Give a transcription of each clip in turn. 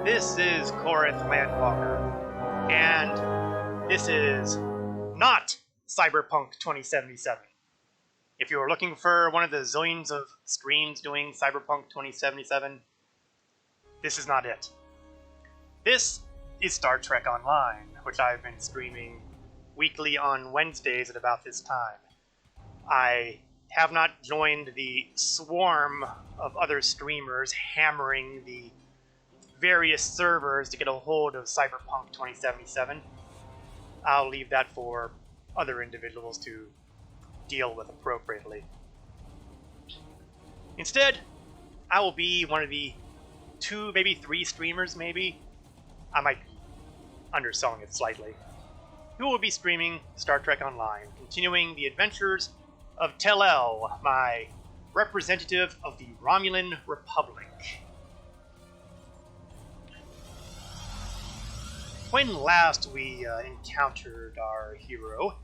This is Corinth Landwalker, and this is not Cyberpunk 2077. If you are looking for one of the zillions of streams doing Cyberpunk 2077, this is not it. This is Star Trek Online, which I've been streaming weekly on Wednesdays at about this time. I have not joined the swarm of other streamers hammering the various servers to get a hold of Cyberpunk 2077. I'll leave that for other individuals to deal with appropriately. Instead, I will be one of the 2, maybe 3 streamers, maybe. I might be underselling it slightly. Who will be streaming Star Trek Online, continuing the adventures of Tel-El, my representative of the Romulan Republic. When last we encountered our hero,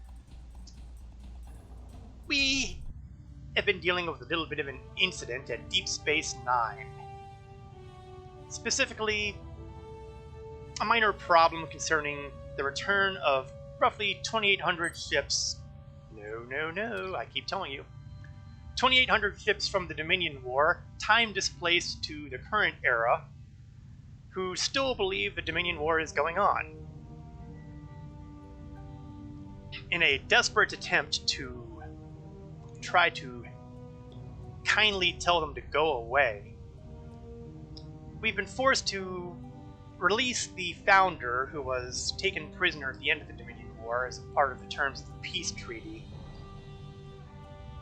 we have been dealing with a little bit of an incident at Deep Space Nine. Specifically, a minor problem concerning the return of roughly 2,800 ships. No, I keep telling you. 2,800 ships from the Dominion War, time displaced to the current era, who still believe the Dominion War is going on. In a desperate attempt to try to kindly tell them to go away, we've been forced to release the founder, who was taken prisoner at the end of the Dominion War as a part of the terms of the peace treaty,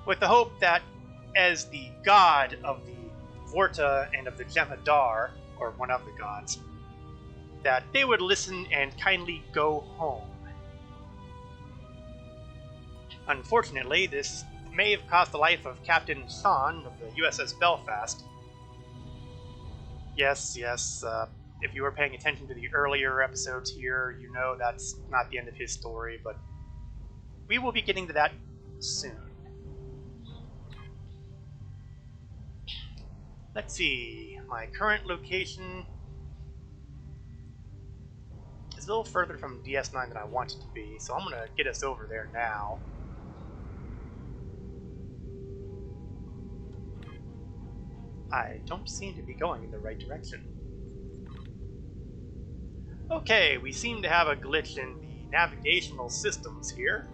with the hope that as the god of the Vorta and of the Jem'Hadar, or one of the gods, that they would listen and kindly go home. Unfortunately, this may have cost the life of Captain Sean of the USS Belfast. Yes, if you were paying attention to the earlier episodes here, you know that's not the end of his story, but we will be getting to that soon. Let's see, my current location is a little further from DS9 than I want it to be, so I'm going to get us over there now. I don't seem to be going in the right direction. Okay, we seem to have a glitch in the navigational systems here.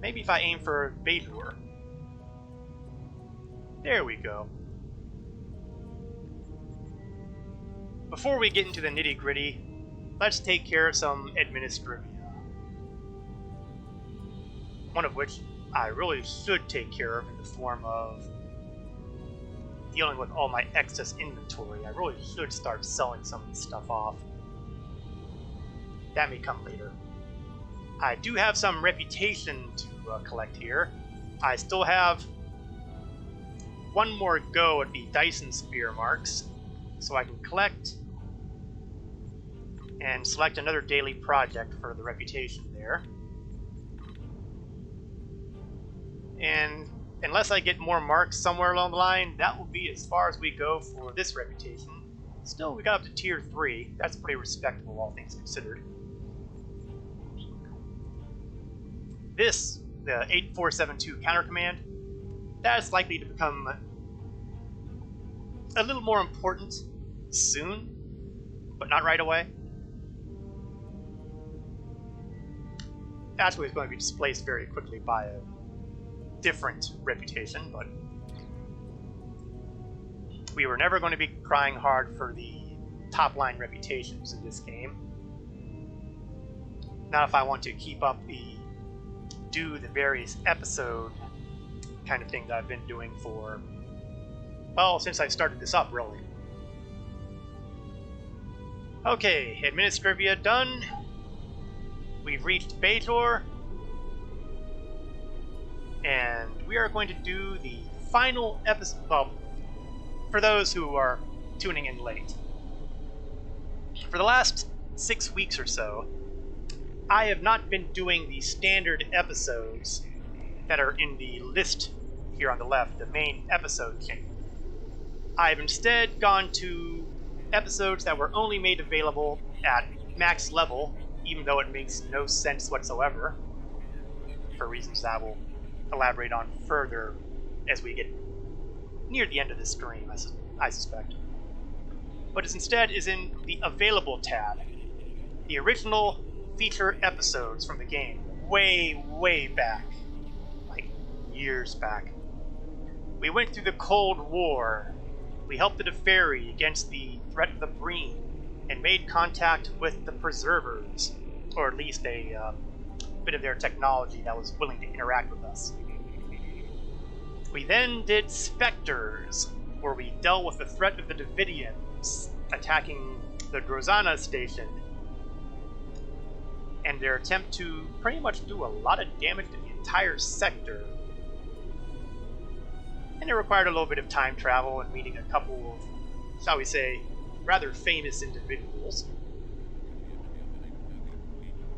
Maybe if I aim for Bajor. There we go. Before we get into the nitty-gritty, let's take care of some administrivia. One of which I really should take care of in the form of dealing with all my excess inventory. I really should start selling some of this stuff off. That may come later. I do have some reputation to collect here. I still have one more go at the Dyson Spear marks, so I can collect and select another daily project for the reputation there. And unless I get more marks somewhere along the line, that will be as far as we go for this reputation. Still, we got up to tier 3. That's pretty respectable, all things considered. This, the 8472 counter command, that's likely to become a little more important soon, but not right away. Actually, it's going to be displaced very quickly by a different reputation, but we were never going to be crying hard for the top-line reputations in this game. Not if I want to keep up do the various episode kind of thing that I've been doing for, well, since I started this up, really. Okay, administrivia done. We've reached Bajor. And we are going to do the final episode, well, for those who are tuning in late. For the last 6 weeks or so, I have not been doing the standard episodes that are in the list here on the left, the main episode chain. I've instead gone to episodes that were only made available at max level, even though it makes no sense whatsoever, for reasons that I will elaborate on further as we get near the end of this stream, I suspect. But it instead is in the Available tab. The original feature episodes from the game, way back, like years back. We went through the Cold War, we helped the Deferi against the threat of the Breen, and made contact with the Preservers, or at least a bit of their technology that was willing to interact with us. We then did Spectres, where we dealt with the threat of the Davidians attacking the Drozana station, and their attempt to pretty much do a lot of damage to the entire sector. And it required a little bit of time travel and meeting a couple of, shall we say, rather famous individuals.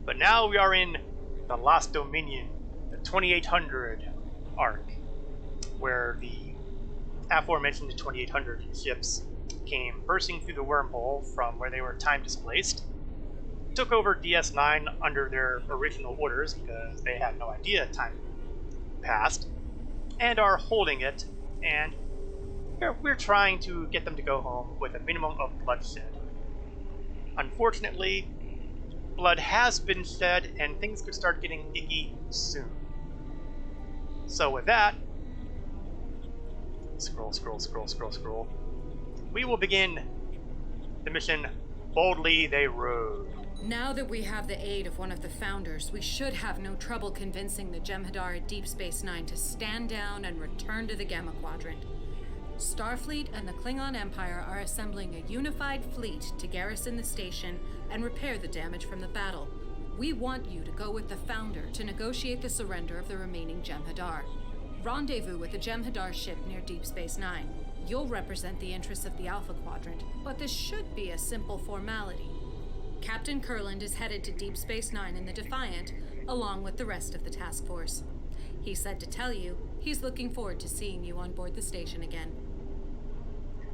But now we are in the Lost Dominion, the 2800 arc, where the aforementioned 2800 ships came bursting through the wormhole from where they were time displaced, took over DS9 under their original orders because they had no idea time passed, and are holding it, and we're trying to get them to go home with a minimum of bloodshed. Unfortunately, blood has been shed, and things could start getting icky soon. So with that, scroll, we will begin the mission Boldly They Rode. Now that we have the aid of one of the founders, we should have no trouble convincing the Jem'Hadar at Deep Space Nine to stand down and return to the Gamma Quadrant. Starfleet and the Klingon Empire are assembling a unified fleet to garrison the station and repair the damage from the battle. We want you to go with the founder to negotiate the surrender of the remaining Jem'Hadar. Rendezvous with the Jem'Hadar ship near Deep Space Nine. You'll represent the interests of the Alpha Quadrant, but this should be a simple formality. Captain Kurland is headed to Deep Space Nine in the Defiant, along with the rest of the task force. He said to tell you he's looking forward to seeing you on board the station again.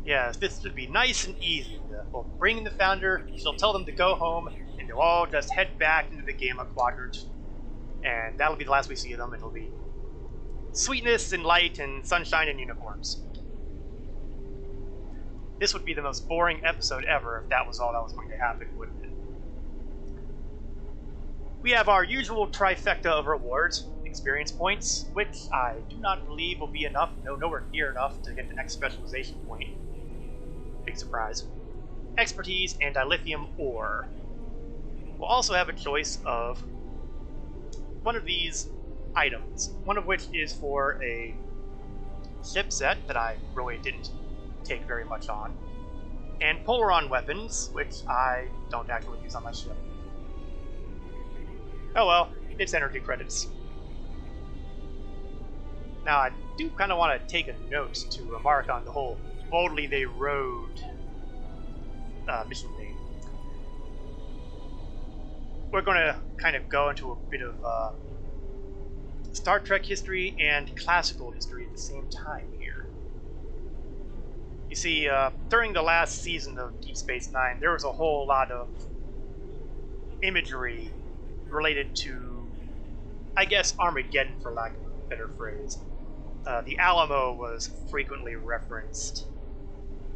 Yes, this should be nice and easy. We'll bring in the founder, she'll tell them to go home, and they'll all just head back into the Gamma Quadrant. And that'll be the last we see of them. It'll be sweetness and light and sunshine and unicorns. This would be the most boring episode ever if that was all that was going to happen, wouldn't it? We have our usual trifecta of rewards, experience points, which I do not believe will be enough, nowhere near enough to get the next specialization point. Big surprise. Expertise and dilithium ore. We'll also have a choice of one of these items, one of which is for a ship set that I really didn't take very much on, and Polaron weapons, which I don't actually use on my ship. Oh well, it's energy credits. Now I do kind of want to take a note to remark on the whole Boldly They Rode mission thing. We're going to kind of go into a bit of Star Trek history and classical history at the same time here. You see, during the last season of Deep Space Nine, there was a whole lot of imagery related to, I guess, Armageddon, for lack of a better phrase. The Alamo was frequently referenced,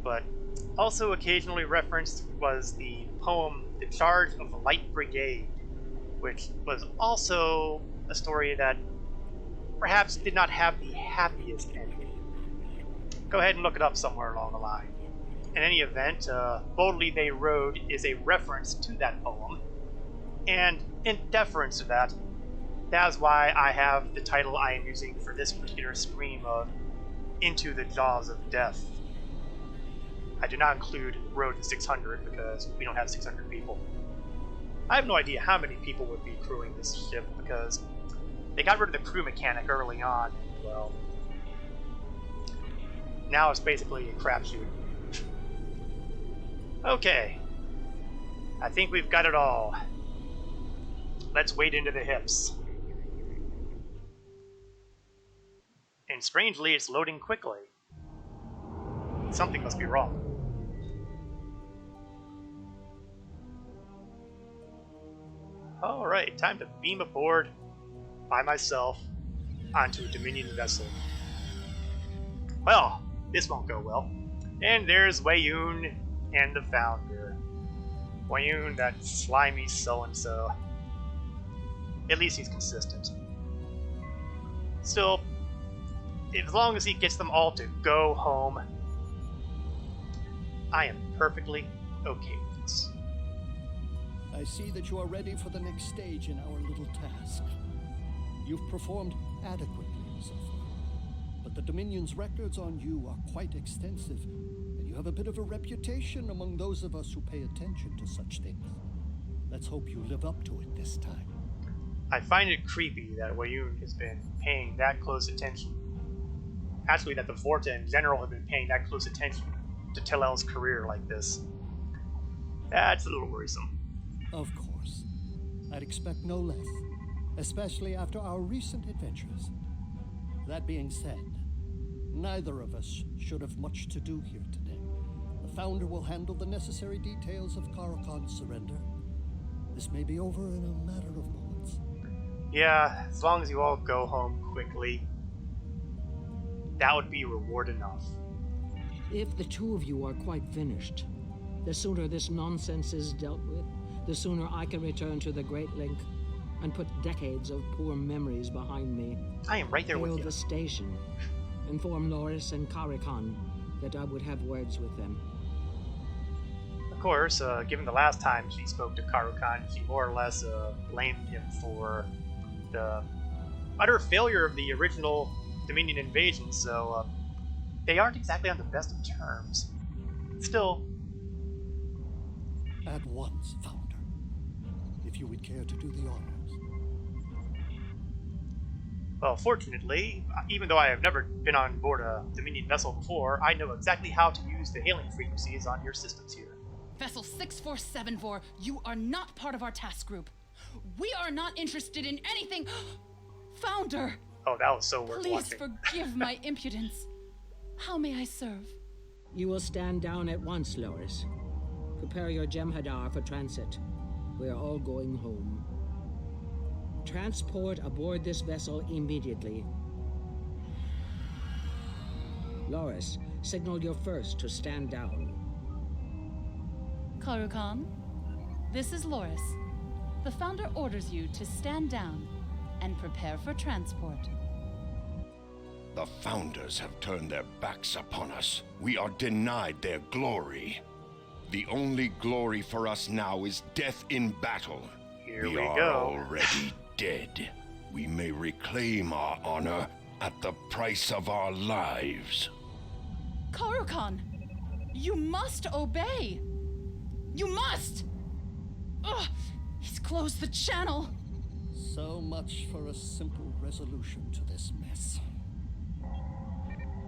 but also occasionally referenced was the poem The Charge of the Light Brigade, which was also a story that perhaps did not have the happiest ending. Go ahead and look it up somewhere along the line. In any event, Boldly They Rode is a reference to that poem, and in deference to that, that's why I have the title I am using for this particular stream of Into the Jaws of Death. I do not include Road to 600 because we don't have 600 people. I have no idea how many people would be crewing this ship because they got rid of the crew mechanic early on, and well, now it's basically a crapshoot. Okay, I think we've got it all. Let's wade into the hips. And strangely, it's loading quickly. Something must be wrong. Alright, time to beam aboard by myself onto a Dominion vessel. Well, this won't go well. And there's Wayun and the Founder. Wayun, that slimy so-and-so. At least he's consistent. Still, as long as he gets them all to go home, I am perfectly okay with this. I see that you are ready for the next stage in our little task. You've performed adequately so far, but the Dominion's records on you are quite extensive, and you have a bit of a reputation among those of us who pay attention to such things. Let's hope you live up to it this time. I find it creepy that Wayun has been paying that close attention. Actually, that the Vorta in general have been paying that close attention to Tellel's career like this. That's a little worrisome. Of course. I'd expect no less, especially after our recent adventures. That being said, neither of us should have much to do here today. The Founder will handle the necessary details of Karukan's surrender. This may be over in a matter of moments. Yeah, as long as you all go home quickly, that would be reward enough. If the two of you are quite finished, the sooner this nonsense is dealt with, the sooner I can return to the Great Link and put decades of poor memories behind me. I am right there with Hail you. the station. Inform Loris and Karukan that I would have words with them. Of course, given the last time she spoke to Karukan, she more or less blamed him for the utter failure of the original Dominion invasion, so they aren't exactly on the best of terms. Still, At once, Founder. If you would care to do the honors. well, fortunately, even though I have never been on board a Dominion vessel before, I know exactly how to use the hailing frequencies on your systems here. Vessel 6474, you are not part of our task group. We are not interested in anything. Founder, Oh, that was so worth please watching. forgive my impudence. How may I serve? You will stand down at once, Loris. Prepare your Jem'Hadar for transit. We are all going home. Transport aboard this vessel immediately. Loris, signal your first to stand down. Karukan, this is Loris. The Founder orders you to stand down and prepare for transport. The Founders have turned their backs upon us. We are denied their glory. The only glory for us now is death in battle. Here we are go. already dead. We may reclaim our honor at the price of our lives. Karukan, you must obey. You must! Ugh, he's closed the channel. So much for a simple resolution to this mess.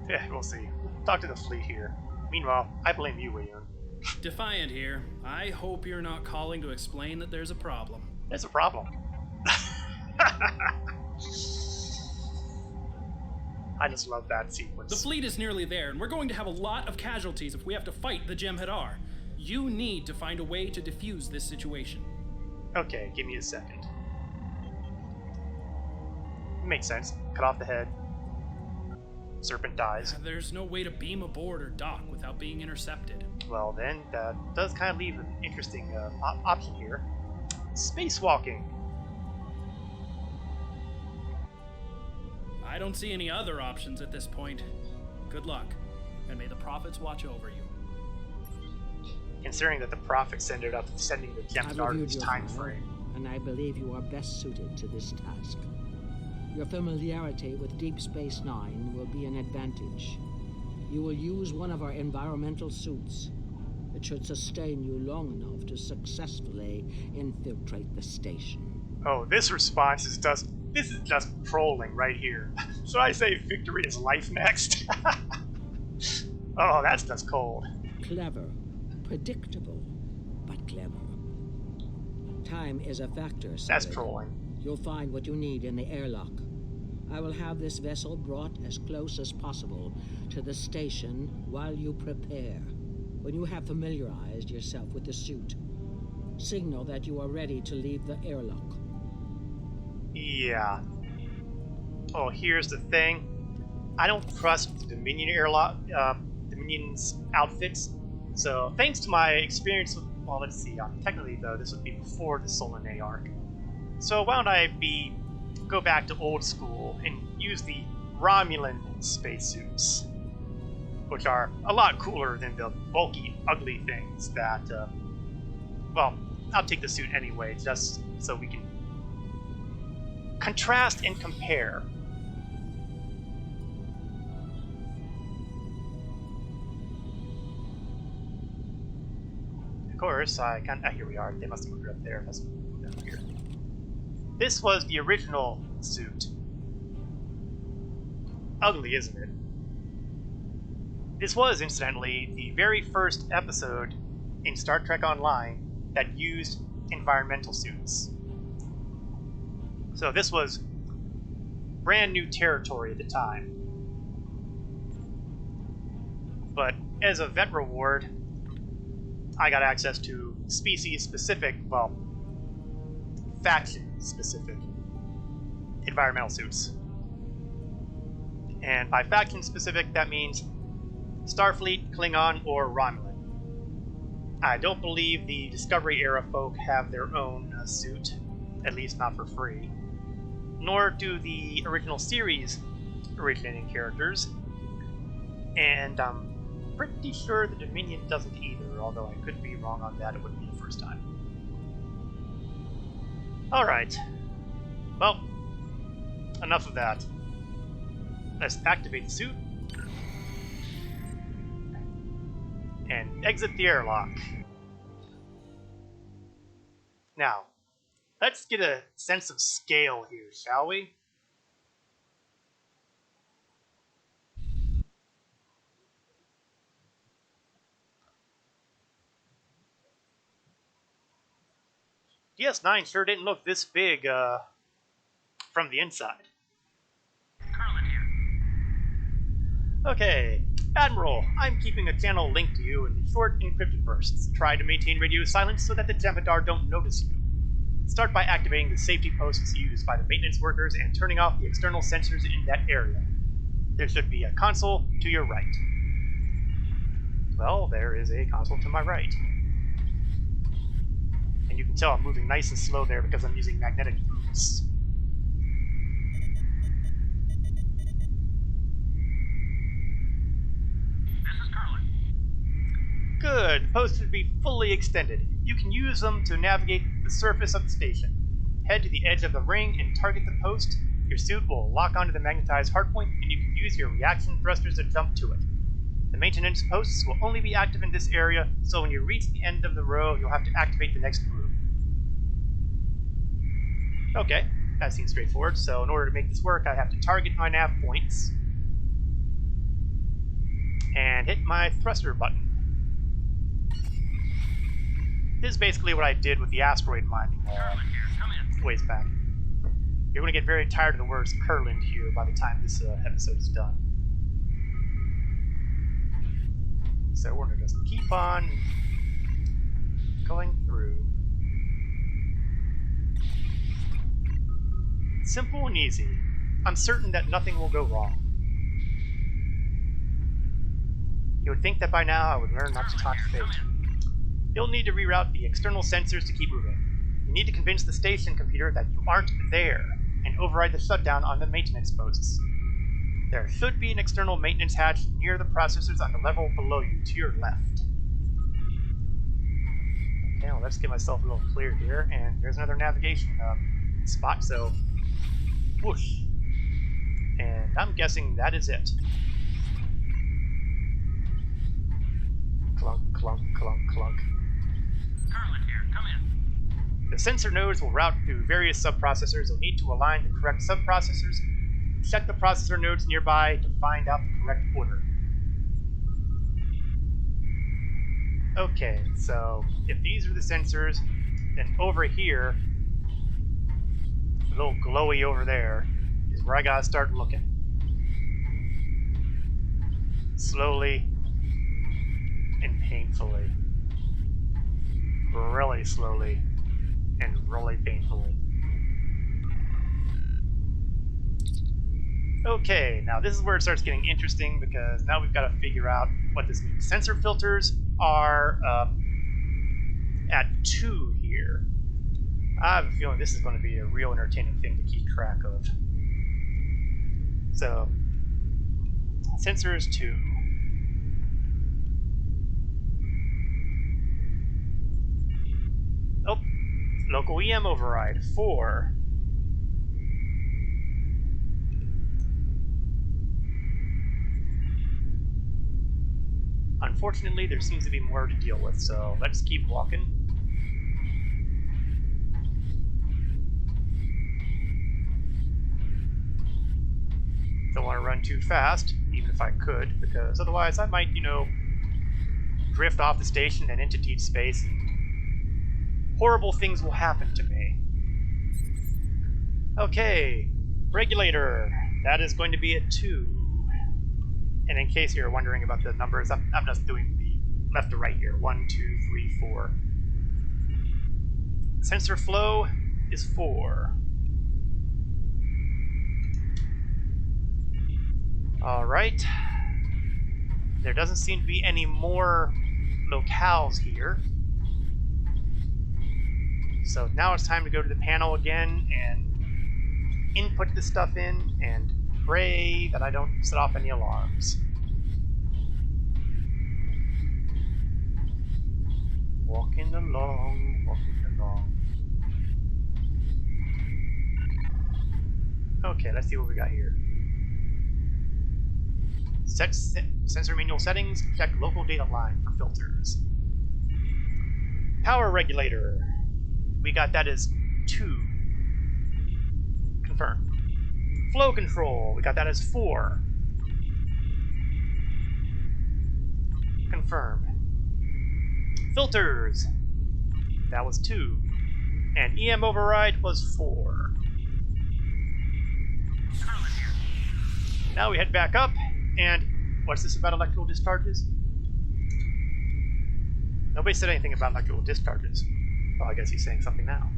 Yeah, we'll see. Talk to the fleet here. Meanwhile, I blame you, Wayun. Defiant here. I hope you're not calling to explain that there's a problem. There's a problem. I just love that sequence. The fleet is nearly there, and we're going to have a lot of casualties if we have to fight the Jem'Hadar. You need to find a way to defuse this situation. Okay, give me a second. Makes sense. Cut off the head. Serpent dies. There's no way to beam aboard or dock without being intercepted. Well then, that does kind of leave an interesting option here. Spacewalking. I don't see any other options at this point. Good luck, and may the prophets watch over you. Considering that the prophets ended up sending the I've Jem'Hadar in reviewed this your time file, frame. and I believe you are best suited to this task. Your familiarity with Deep Space Nine will be an advantage. You will use one of our environmental suits. It should sustain you long enough to successfully infiltrate the station. Oh, this response is just trolling right here. So I say victory is life next. Oh, that's just cold. Clever, predictable, but clever. Time is a factor, That's Cyril. trolling. You'll find what you need in the airlock. I will have this vessel brought as close as possible to the station while you prepare. When you have familiarized yourself with the suit, Signal that you are ready to leave the airlock. Yeah. Oh, here's the thing. I don't trust the Dominion airlock, Dominion's outfits. So, thanks to my experience with, well, let's see. Technically, though, this would be before the Solanae arc. So, why don't I go back to old school and use the Romulan spacesuits, which are a lot cooler than the bulky, ugly things that, well, I'll take the suit anyway, just so we can contrast and compare. Of course, here we are. They must have moved it up there. Let's move down here. This was the original suit. Ugly, isn't it? This was, incidentally, the very first episode in Star Trek Online that used environmental suits. So this was brand new territory at the time. But as a vet reward, I got access to species-specific, well, faction-specific environmental suits. And by faction-specific, that means Starfleet, Klingon, or Romulan. I don't believe the Discovery-era folk have their own suit, at least not for free. Nor do the original series originating characters. And I'm pretty sure the Dominion doesn't either, although I could be wrong on that. It wouldn't be the first time. Alright. Well, enough of that. Let's activate the suit. And exit the airlock. Now, let's get a sense of scale here, shall we? DS9 sure didn't look this big from the inside. Okay, Admiral, I'm keeping a channel linked to you in short encrypted bursts. Try to maintain radio silence so that the Jem'Hadar don't notice you. Start by activating the safety posts used by the maintenance workers and turning off the external sensors in that area. There should be a console to your right. Well, there is a console to my right. And you can tell I'm moving nice and slow there because I'm using magnetic boots. Good. The posts should be fully extended. You can use them to navigate the surface of the station. Head to the edge of the ring and target the post. Your suit will lock onto the magnetized hardpoint, and you can use your reaction thrusters to jump to it. The maintenance posts will only be active in this area, so when you reach the end of the row, you'll have to activate the next group. Okay, that seems straightforward. So in order to make this work, I have to target my nav points and hit my thruster button. This is basically what I did with the asteroid mining ways back. You're going to get very tired of the words Kurland here by the time this episode is done. So we're going to just keep on going through. Simple and easy. I'm certain that nothing will go wrong. You would think that by now I would learn not to taunt fate. You'll need to reroute the external sensors to keep moving. You need to convince the station computer that you aren't there, and override the shutdown on the maintenance posts. There should be an external maintenance hatch near the processors on the level below you, to your left. Okay, well, let's get myself a little clear here, and there's another navigation spot, so whoosh. And I'm guessing that is it. Clunk, clunk, clunk, clunk. The sensor nodes will route through various subprocessors. You'll need to align the correct subprocessors. Check the processor nodes nearby to find out the correct order. Okay, so if these are the sensors, then over here, the little glowy over there, is where I gotta start looking. Slowly and painfully. Brilliant. really slowly and really painfully. Okay, now this is where it starts getting interesting because now we've got to figure out what this means. Sensor filters are at 2 here. I have a feeling this is going to be a real entertaining thing to keep track of. So, sensor is 2. Oh, local EM override, 4. Unfortunately, there seems to be more to deal with, so let's keep walking. Don't want to run too fast, even if I could, because otherwise I might, you know, drift off the station and into deep space, and horrible things will happen to me. Okay, regulator. That is going to be at 2. And in case you're wondering about the numbers, I'm just doing the left to right here. 1, 2, 3, 4. Sensor flow is 4. Alright. There doesn't seem to be any more locales here. So now it's time to go to the panel again and input this stuff in and pray that I don't set off any alarms. Walking along, walking along. Okay, let's see what we got here. Set sensor manual settings, check local data line for filters. Power regulator. We got that as 2. Confirm. Flow control, we got that as 4. Confirm. Filters, that was 2. And EM override was 4. Now we head back up, and what's this about electrical discharges? Nobody said anything about electrical discharges. Well, I guess he's saying something now.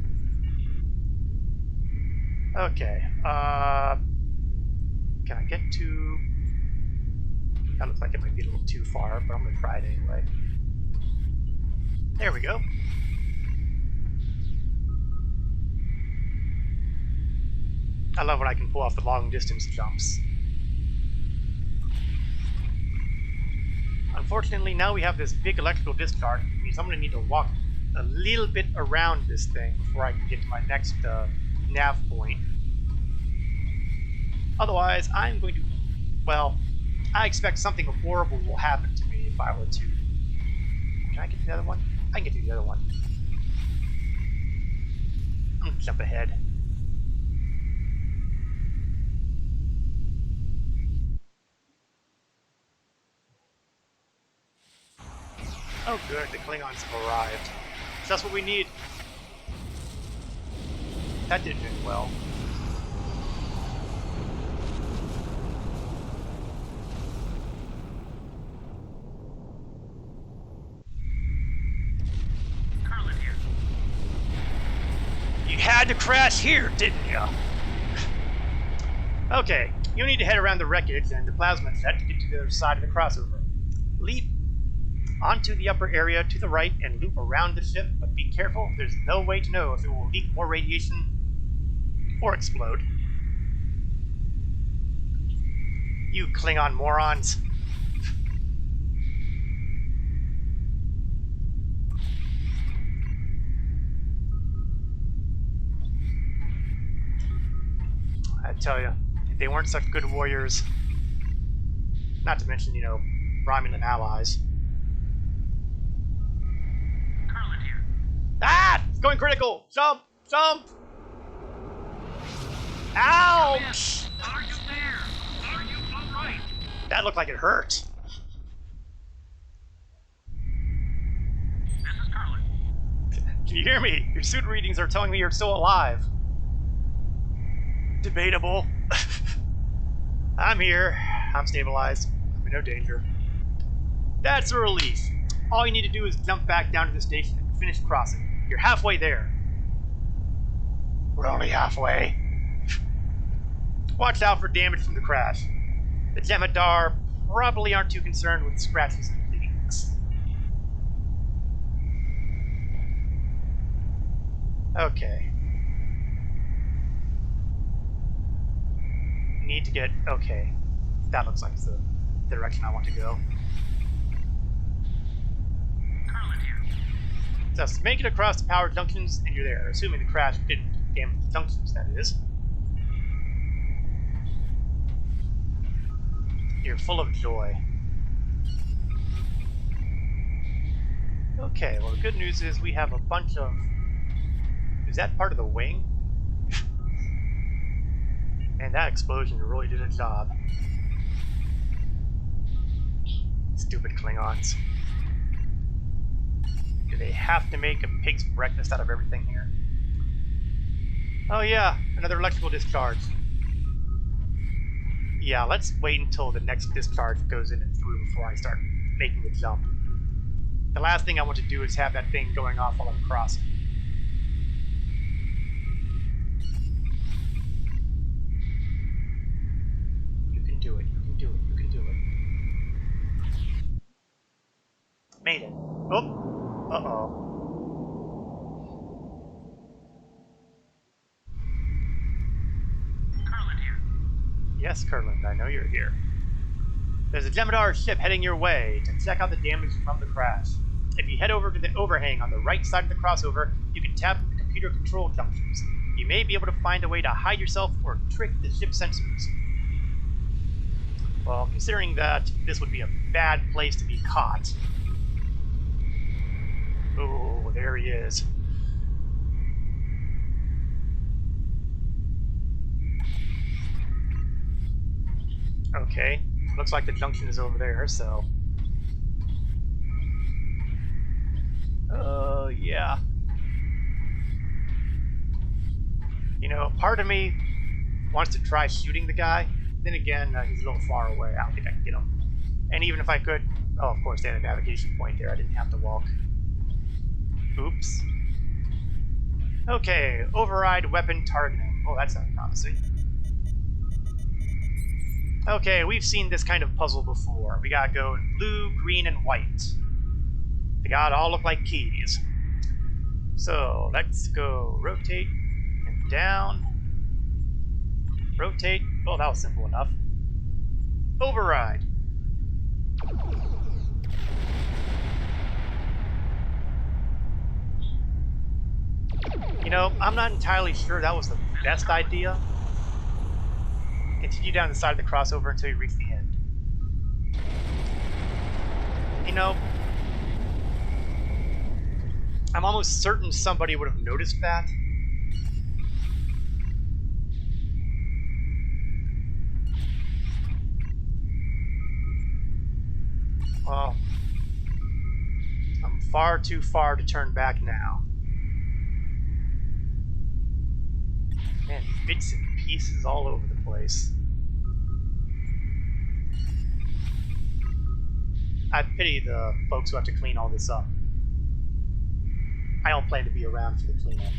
Okay, can I get to... That looks like it might be a little too far, but I'm gonna try it anyway. There we go. I love when I can pull off the long distance jumps. Unfortunately, now we have this big electrical discharge, which means I'm gonna need to walk a little bit around this thing before I can get to my next nav point. Otherwise, I'm going to, well, I expect something horrible will happen to me if I were to. Can I get to the other one? I can get to the other one. I'm gonna jump ahead. Oh good, the Klingons have arrived. So that's what we need. That did very well. You had to crash here, didn't you? Okay, you need to head around the wreckage and the plasma set to get to the other side of the crossover. Leap onto the upper area to the right and loop around the ship, but be careful, there's no way to know if it will leak more radiation or explode. You Klingon morons. I tell you, if they weren't such good warriors, not to mention, you know, Romulan allies. Ah! It's going critical! Jump! Jump! Ouch! Are you there? Are you alright? That looked like it hurt. This is Carlin. Can you hear me? Your suit readings are telling me you're still alive. Debatable. I'm here. I'm stabilized. I'm in no danger. That's a relief. All you need to do is jump back down to the station and finish crossing. You're halfway there. We're only halfway. Watch out for damage from the crash. The Jem'Hadar probably aren't too concerned with scratches and bleedings. Okay. Need to get... Okay. That looks like the direction I want to go. Just make it across the power junctions and you're there, assuming the crash didn't damage the junctions, that is. You're full of joy. Okay, well the good news is we have a bunch of... Is that part of the wing? Man, that explosion really did a job. Stupid Klingons. Do they have to make a pig's breakfast out of everything here? Oh yeah, another electrical discharge. Yeah, let's wait until the next discharge goes in and through before I start making the jump. The last thing I want to do is have that thing going off while I'm crossing. You can do it, you can do it, you can do it. Made it. Oh! Uh-oh. Yes, Kurland, I know you're here. There's a Jem'Hadar ship heading your way to check out the damage from the crash. If you head over to the overhang on the right side of the crossover, you can tap the computer control junctions. You may be able to find a way to hide yourself or trick the ship sensors. Well, considering that this would be a bad place to be caught. Oh, there he is. Okay, looks like the junction is over there, so... yeah. You know, part of me wants to try shooting the guy. Then again, he's a little far away. I don't think I can get him. And even if I could... Oh, of course, they had a navigation point there. I didn't have to walk. Oops. Okay, override weapon targeting. Oh, that sounds promising. Okay, we've seen this kind of puzzle before. We gotta go in blue, green, and white. They gotta all look like keys. So, let's go rotate and down. Rotate. Oh, that was simple enough. Override. You know, I'm not entirely sure that was the best idea. Continue down the side of the crossover until you reach the end. You know, I'm almost certain somebody would have noticed that. Well, I'm far too far to turn back now. Man, bits and pieces all over the place. I pity the folks who have to clean all this up. I don't plan to be around for the cleanup.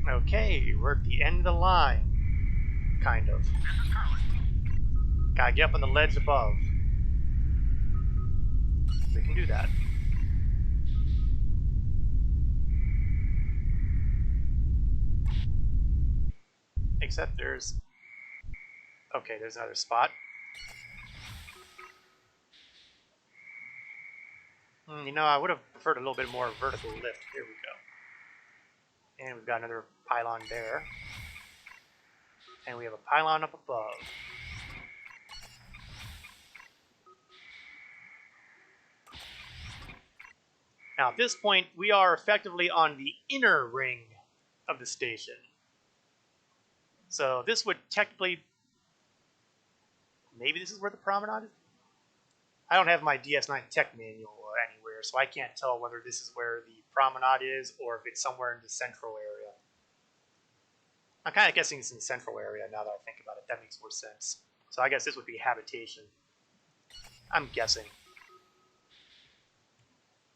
Okay, we're at the end of the line. Kind of. Gotta get up on the ledge above. We can do that. Except there's... Okay, there's another spot. You know, I would have preferred a little bit more vertical lift. Here we go. And we've got another pylon there. And we have a pylon up above. Now, at this point, we are effectively on the inner ring of the station. So this would technically... Maybe this is where the promenade is? I don't have my DS9 tech manual anywhere, so I can't tell whether this is where the promenade is or if it's somewhere in the central area. I'm kind of guessing it's in the central area now that I think about it. That makes more sense. So I guess this would be habitation. I'm guessing.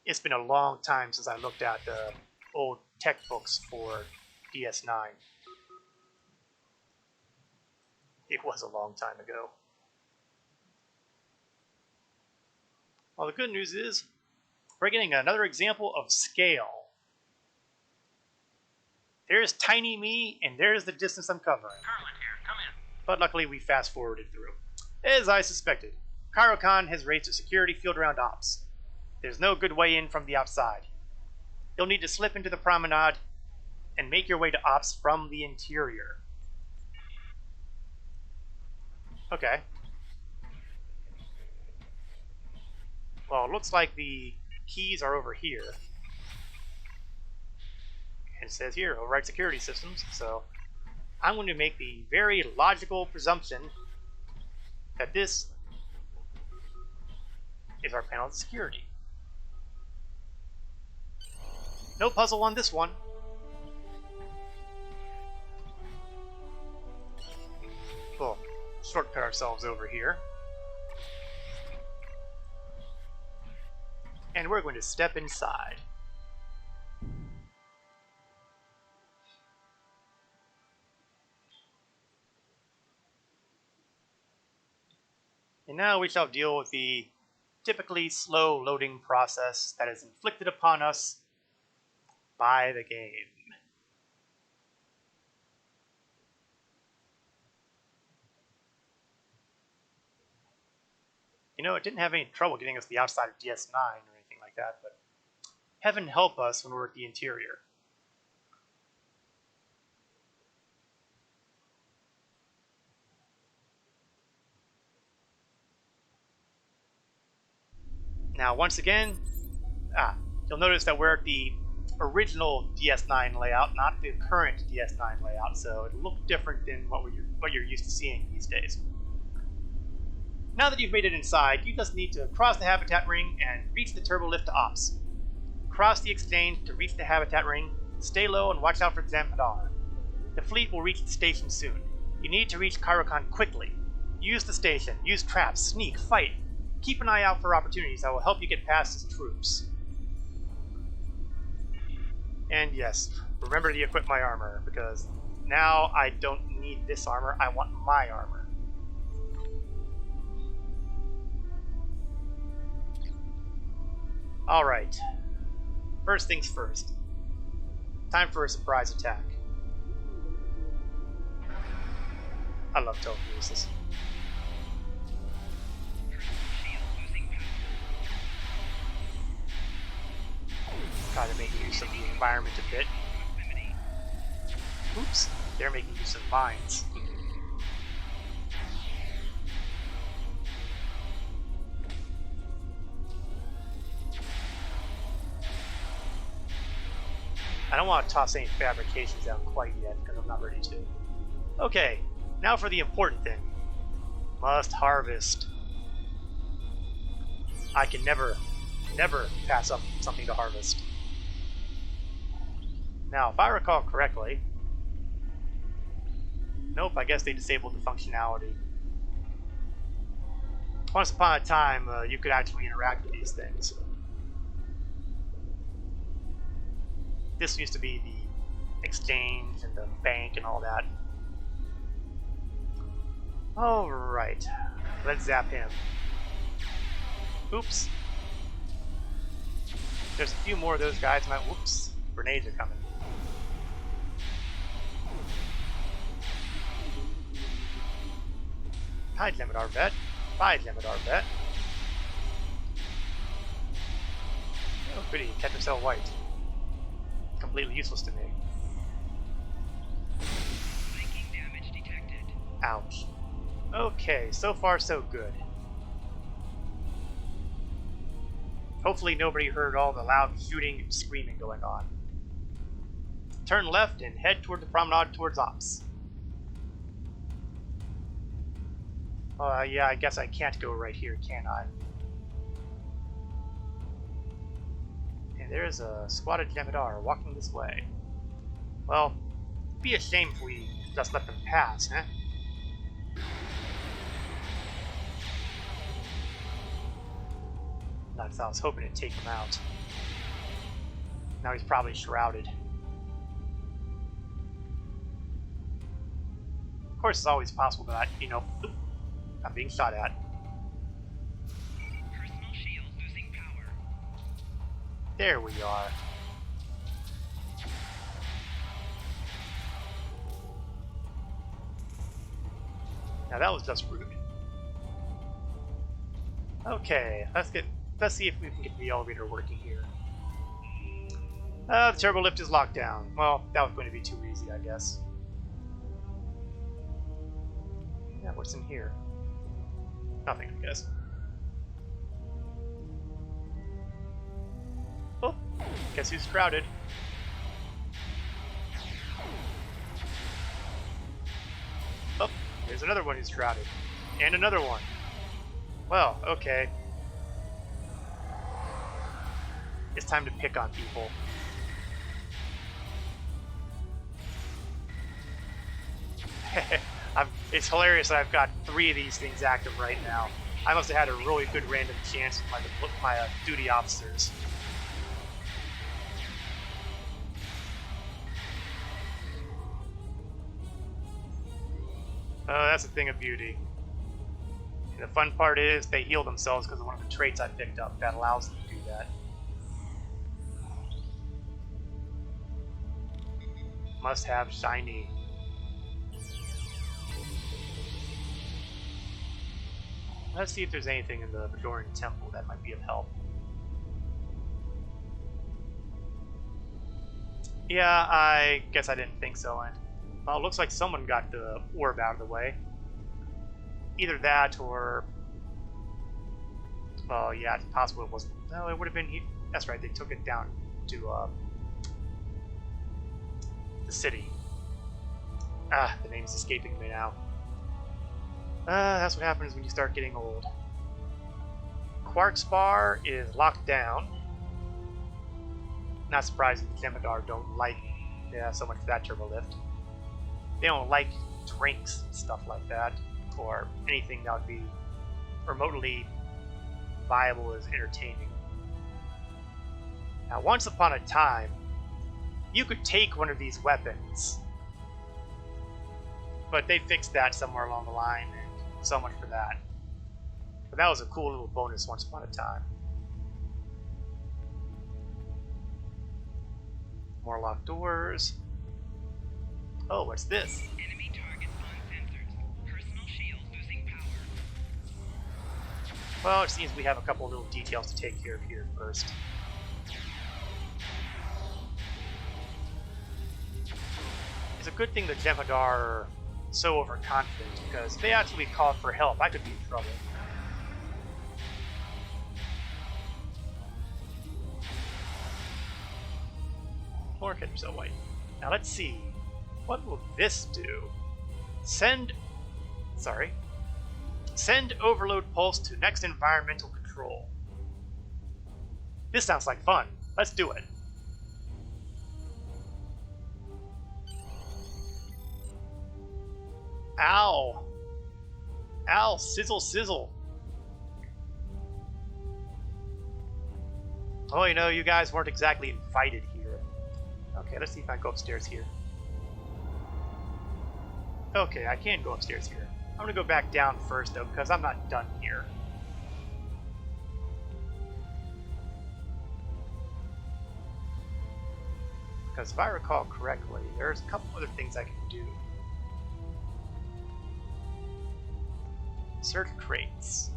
It's been a long time since I looked at the old tech books for DS9. It was a long time ago. Well, the good news is we're getting another example of scale. There's tiny me, and there's the distance I'm covering. Garland here, come in. But luckily we fast forwarded through. As I suspected, Kyrocon has raised a security field around Ops. There's no good way in from the outside. You'll need to slip into the promenade and make your way to Ops from the interior. Okay. Well, it looks like the keys are over here. It says here, override security systems, so I'm going to make the very logical presumption that this is our panel of security. No puzzle on this one. We'll shortcut ourselves over here. And we're going to step inside. And now we shall deal with the typically slow loading process that is inflicted upon us by the game. You know, it didn't have any trouble getting us the outside of DS9 or anything like that, but heaven help us when we're at the interior. Now, once again, you'll notice that we're at the original DS9 layout, not the current DS9 layout, so it'll look different than what you're used to seeing these days. Now that you've made it inside, you just need to cross the habitat ring and reach the turbo lift to Ops. Cross the exchange to reach the habitat ring, stay low and watch out for Zampadar. The fleet will reach the station soon. You need to reach Kyrocon quickly. Use the station, use traps, sneak, fight. Keep an eye out for opportunities that will help you get past his troops. And yes, remember to equip my armor, because now I don't need this armor, I want my armor. Alright, first things first. Time for a surprise attack. I love telekinesis. Try to make use of the environment a bit. Oops, they're making use of mines. I don't want to toss any fabrications out quite yet, because I'm not ready to. Okay, now for the important thing. Must harvest. I can never pass up something to harvest. Now, if I recall correctly... Nope, I guess they disabled the functionality. Once upon a time, you could actually interact with these things. This used to be the exchange and the bank and all that. Alright, let's zap him. Oops. There's a few more of those guys. Whoops, grenades are coming. Hi, Zampadar vet. Bye, Zampadar vet. Oh, pretty. Tetracell white. Completely useless to me. Making damage detected. Ouch. Okay, so far so good. Hopefully nobody heard all the loud shooting and screaming going on. Turn left and head toward the promenade towards Ops. Yeah, I guess I can't go right here, can I? And there's a squad of Zampadar walking this way. Well, it'd be a shame if we just let them pass, huh? So I was hoping to take him out. Now he's probably shrouded. Of course, it's always possible that, I'm being shot at. Personal shield losing power. There we are. Now that was just rude. Okay, let's see if we can get the elevator working here. The turbo lift is locked down. Well, that was going to be too easy, I guess. Yeah, what's in here? Nothing, I guess. Oh, guess who's crowded? Oh, there's another one who's crowded. And another one. Well, okay. It's time to pick on people. It's hilarious that I've got 3 of these things active right now. I must have had a really good random chance with my duty officers. That's a thing of beauty. And the fun part is they heal themselves because of one of the traits I picked up that allows them to do that. Must have shiny. Let's see if there's anything in the Bajoran Temple that might be of help. Yeah, I guess I didn't think so. And well, it looks like someone got the orb out of the way. Either that or... Well, yeah, it's possible it wasn't... No, it would have been... That's right, they took it down to the city. Ah, the name's escaping me now. That's what happens when you start getting old. Quark's bar is locked down. Not surprising the Jem'Hadar don't like so much for that turbo lift. They don't like drinks and stuff like that, or anything that would be remotely viable as entertaining. Now, once upon a time, you could take one of these weapons, but they fixed that somewhere along the line. So much for that. But that was a cool little bonus once upon a time. More locked doors. Oh, what's this? Enemy targets on sensors. Personal shield losing power. Well, it seems we have a couple little details to take care of here first. It's a good thing the Jem'Hadar are so overconfident, because if they actually called for help, I could be in trouble. Or hit so white. Now let's see. What will this do? Send overload pulse to next environmental control. This sounds like fun. Let's do it. Ow! Ow! Sizzle, sizzle! Oh, you guys weren't exactly invited here. Okay, let's see if I can go upstairs here. Okay, I can go upstairs here. I'm gonna go back down first, though, because I'm not done here. Because if I recall correctly, there's a couple other things I can do. Search crates.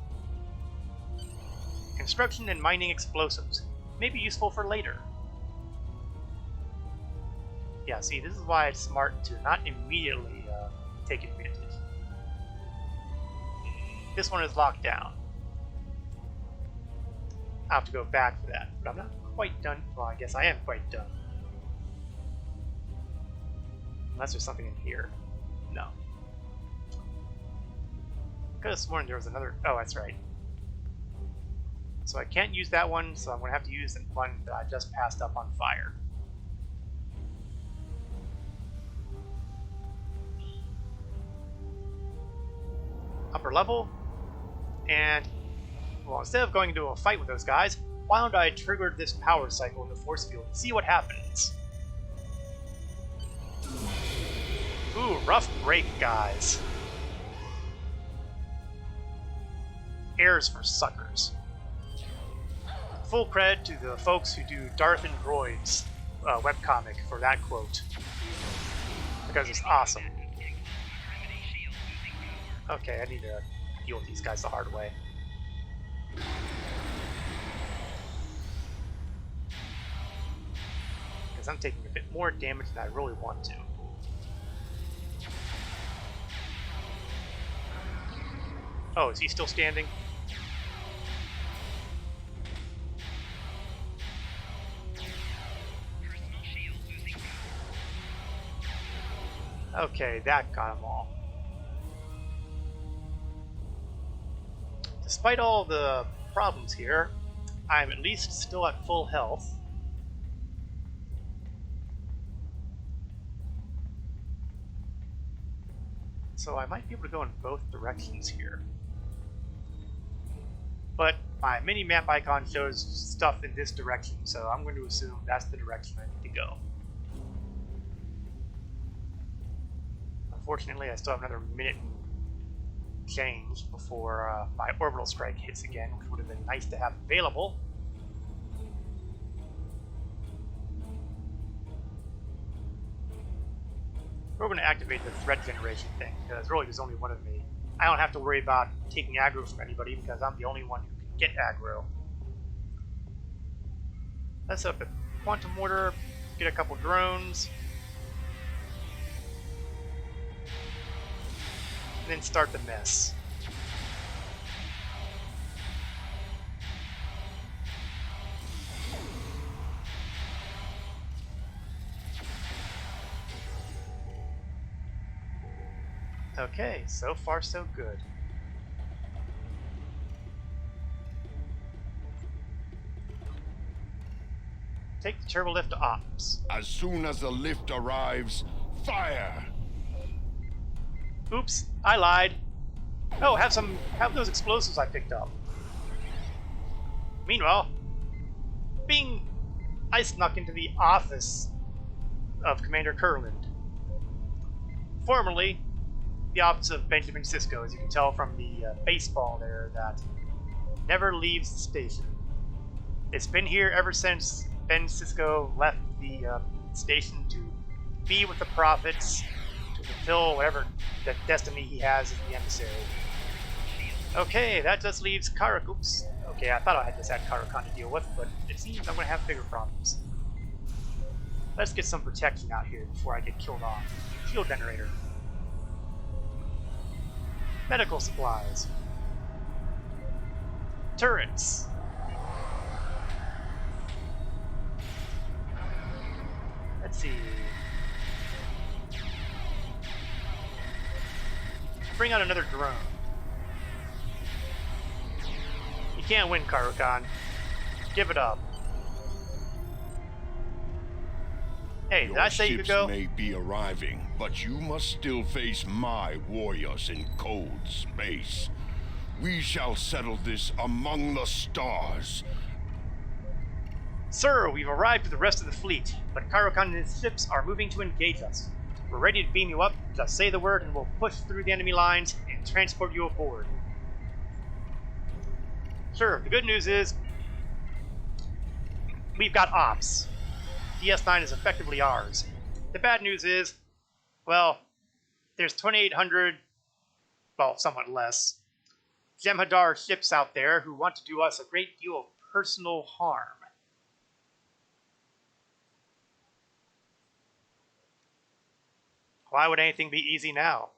Construction and mining explosives. May be useful for later. Yeah, see, this is why it's smart to not immediately take advantage. This one is locked down. I'll have to go back for that, but I'm not quite done. Well, I guess I am quite done. Unless there's something in here. No. Could have sworn there was another... Oh, that's right. So I can't use that one, so I'm going to have to use the one that I just passed up on fire. Upper level, and Well, instead of going into a fight with those guys, why don't I trigger this power cycle in the force field and see what happens? Ooh, rough break, guys. Airs for suckers. Full credit to the folks who do Darth and Droids webcomic for that quote. Because it's awesome. Okay, I need to deal with these guys the hard way. Because I'm taking a bit more damage than I really want to. Oh, is he still standing? Okay, that got them all. Despite all the problems here, I'm at least still at full health. So I might be able to go in both directions here. But my mini-map icon shows stuff in this direction, so I'm going to assume that's the direction I need to go. Unfortunately, I still have another minute and change before my orbital strike hits again, which would have been nice to have available. We're going to activate the threat generation thing, because really there's only one of me. I don't have to worry about taking aggro from anybody, because I'm the only one who can get aggro. Let's set up a quantum mortar, get a couple drones, and then start the mess. Okay, so far so good. Take the turbo lift to ops. As soon as the lift arrives, fire! Oops, I lied. Oh, have those explosives I picked up. Meanwhile, I snuck into the office of Commander Kurland. Formerly, the office of Benjamin Sisko, as you can tell from the baseball there that never leaves the station. It's been here ever since Ben Sisko left the station to be with the prophets, to fulfill whatever the destiny he has as the emissary. Okay, that just leaves Karak. Oops. Okay, I thought I had just had Karakan to deal with, but it seems I'm going to have bigger problems. Let's get some protection out here before I get killed off. Shield generator. Medical supplies. Turrets. Let's see. Bring out another drone. You can't win, Karukan. Give it up. Hey, did I say you could go? Your ships may be arriving, but you must still face my warriors in cold space. We shall settle this among the stars. Sir, we've arrived with the rest of the fleet, but Karukan and his ships are moving to engage us. We're ready to beam you up. Just say the word and we'll push through the enemy lines and transport you aboard. Sure, the good news is we've got ops. DS9 is effectively ours. The bad news is, well, there's 2,800, well, somewhat less, Jem'Hadar ships out there who want to do us a great deal of personal harm. Why would anything be easy now?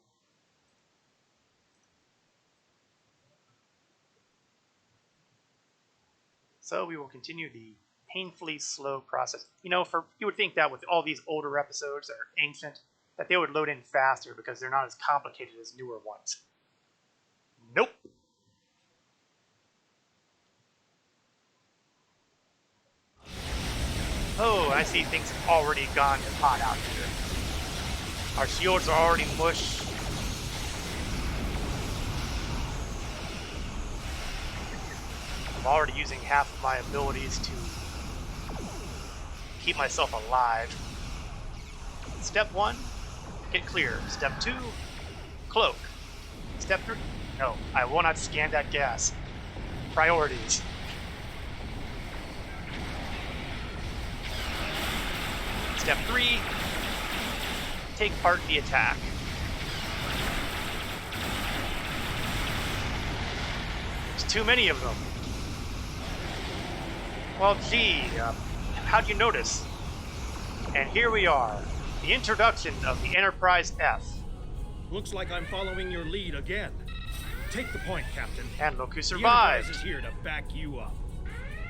So we will continue the painfully slow process. You know, you would think that with all these older episodes that are ancient, that they would load in faster because they're not as complicated as newer ones. Nope. Oh, I see things have already gone to pot out here. Our shields are already mush. I'm already using half of my abilities to keep myself alive. Step 1, get clear. Step 2, cloak. Step 3, no, I will not scan that gas. Priorities. Step 3, take part in the attack. There's too many of them. Well, gee, how'd you notice? And here we are, the introduction of the Enterprise F. Looks like I'm following your lead again. Take the point, Captain. And look who The survived. Enterprise is here to back you up.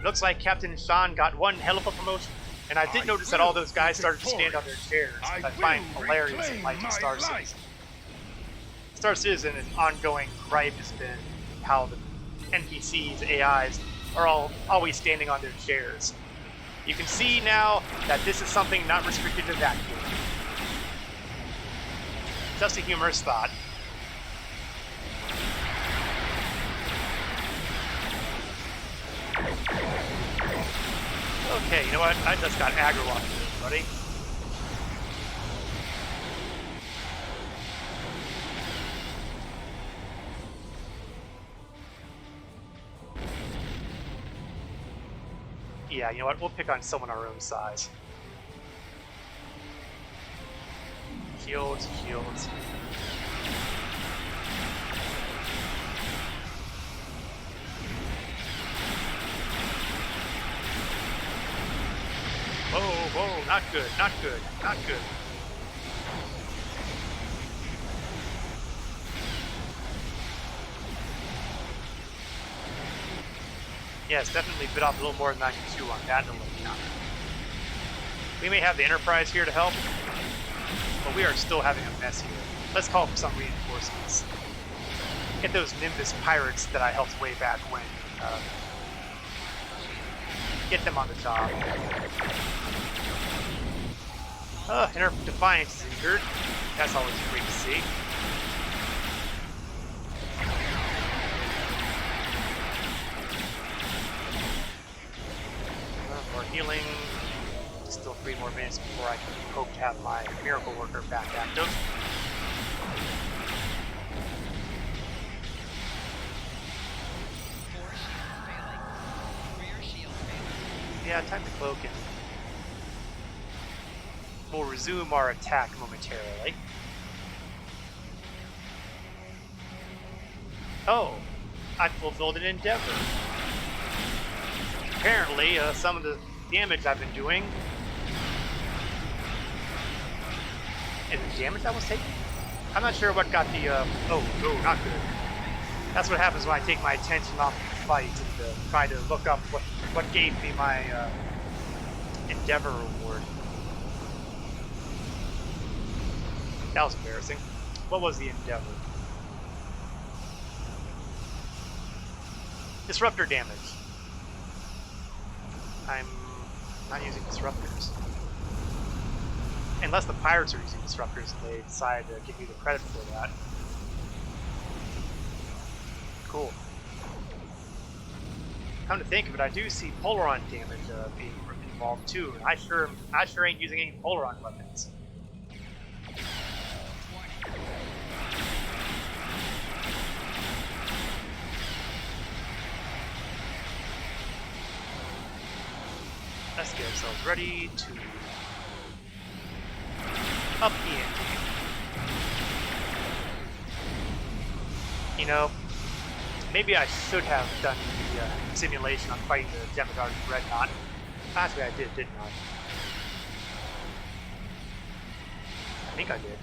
Looks like Captain Sean got one hell of a promotion. And I did notice that all those guys started to stand on their chairs, which I find hilarious in Light of Star Citizen. Star Citizen, an ongoing gripe has been how the NPCs, AIs, are always standing on their chairs. You can see now that this is something not restricted to that game. Just a humorous thought. Okay, you know what? I just got aggro on this, buddy. Yeah, you know what? We'll pick on someone our own size. Shields, shields. Whoa, whoa, not good, not good, not good. Yes, definitely bit off a little more than I can chew on that little count. We may have the Enterprise here to help, but we are still having a mess here. Let's call for some reinforcements. Get those Nimbus pirates that I helped way back when. Get them on the job. Defiance is injured. That's always great to see. More healing. Still 3 more minutes before I can hope to have my Miracle Worker back active. Yeah, time to cloak and we'll resume our attack momentarily. Oh, I fulfilled an endeavor. Apparently, some of the damage I've been doing and the damage I was taking. I'm not sure what got the. Oh, not good. That's what happens when I take my attention off the fight and try to look up what gave me my endeavor reward. That was embarrassing. What was the endeavor? Disruptor damage. I'm not using disruptors. Unless the pirates are using disruptors and they decide to give me the credit for that. Cool. Come to think of it, I do see Polaron damage being involved too, and I sure ain't using any Polaron weapons. Let's get ourselves ready to up the ante. You know, maybe I should have done the simulation on fighting the Jem'Hadar Dreadnought. Actually, I did, didn't I? I think I did.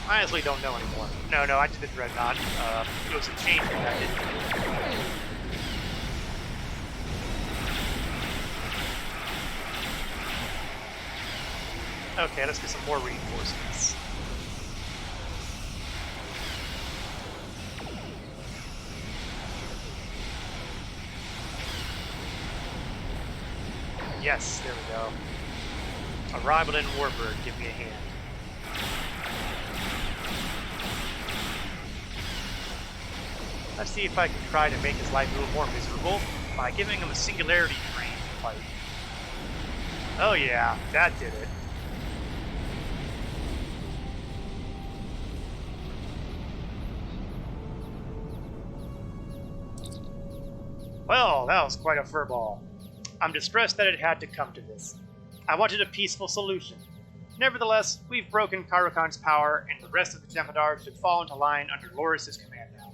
I honestly don't know anymore. No, I did the Dreadnought. It was a change that I didn't do. Okay, let's get some more reinforcements. Yes, there we go. Arrival in Warbird, give me a hand. Let's see if I can try to make his life a little more miserable by giving him a singularity drain fight. Oh yeah, that did it. Well, that was quite a furball. I'm distressed that it had to come to this. I wanted a peaceful solution. Nevertheless, we've broken Karukan's power, and the rest of the Jem'Hadar should fall into line under Loris's command now.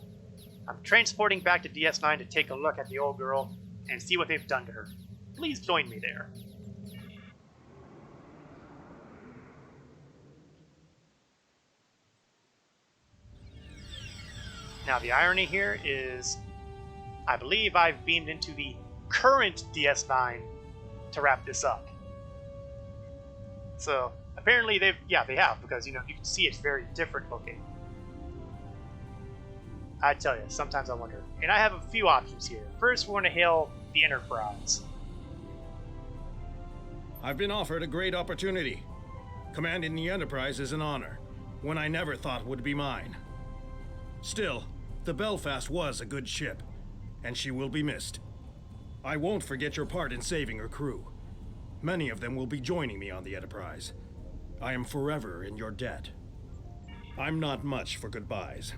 I'm transporting back to DS9 to take a look at the old girl and see what they've done to her. Please join me there. Now, the irony here is, I believe I've beamed into the current DS9 to wrap this up. So, apparently they have, because, you can see it's very different looking. I tell you, sometimes I wonder. And I have a few options here. First, we're going to hail the Enterprise. I've been offered a great opportunity. Commanding the Enterprise is an honor, one I never thought would be mine. Still, the Belfast was a good ship, and she will be missed. I won't forget your part in saving her crew. Many of them will be joining me on the Enterprise. I am forever in your debt. I'm not much for goodbyes,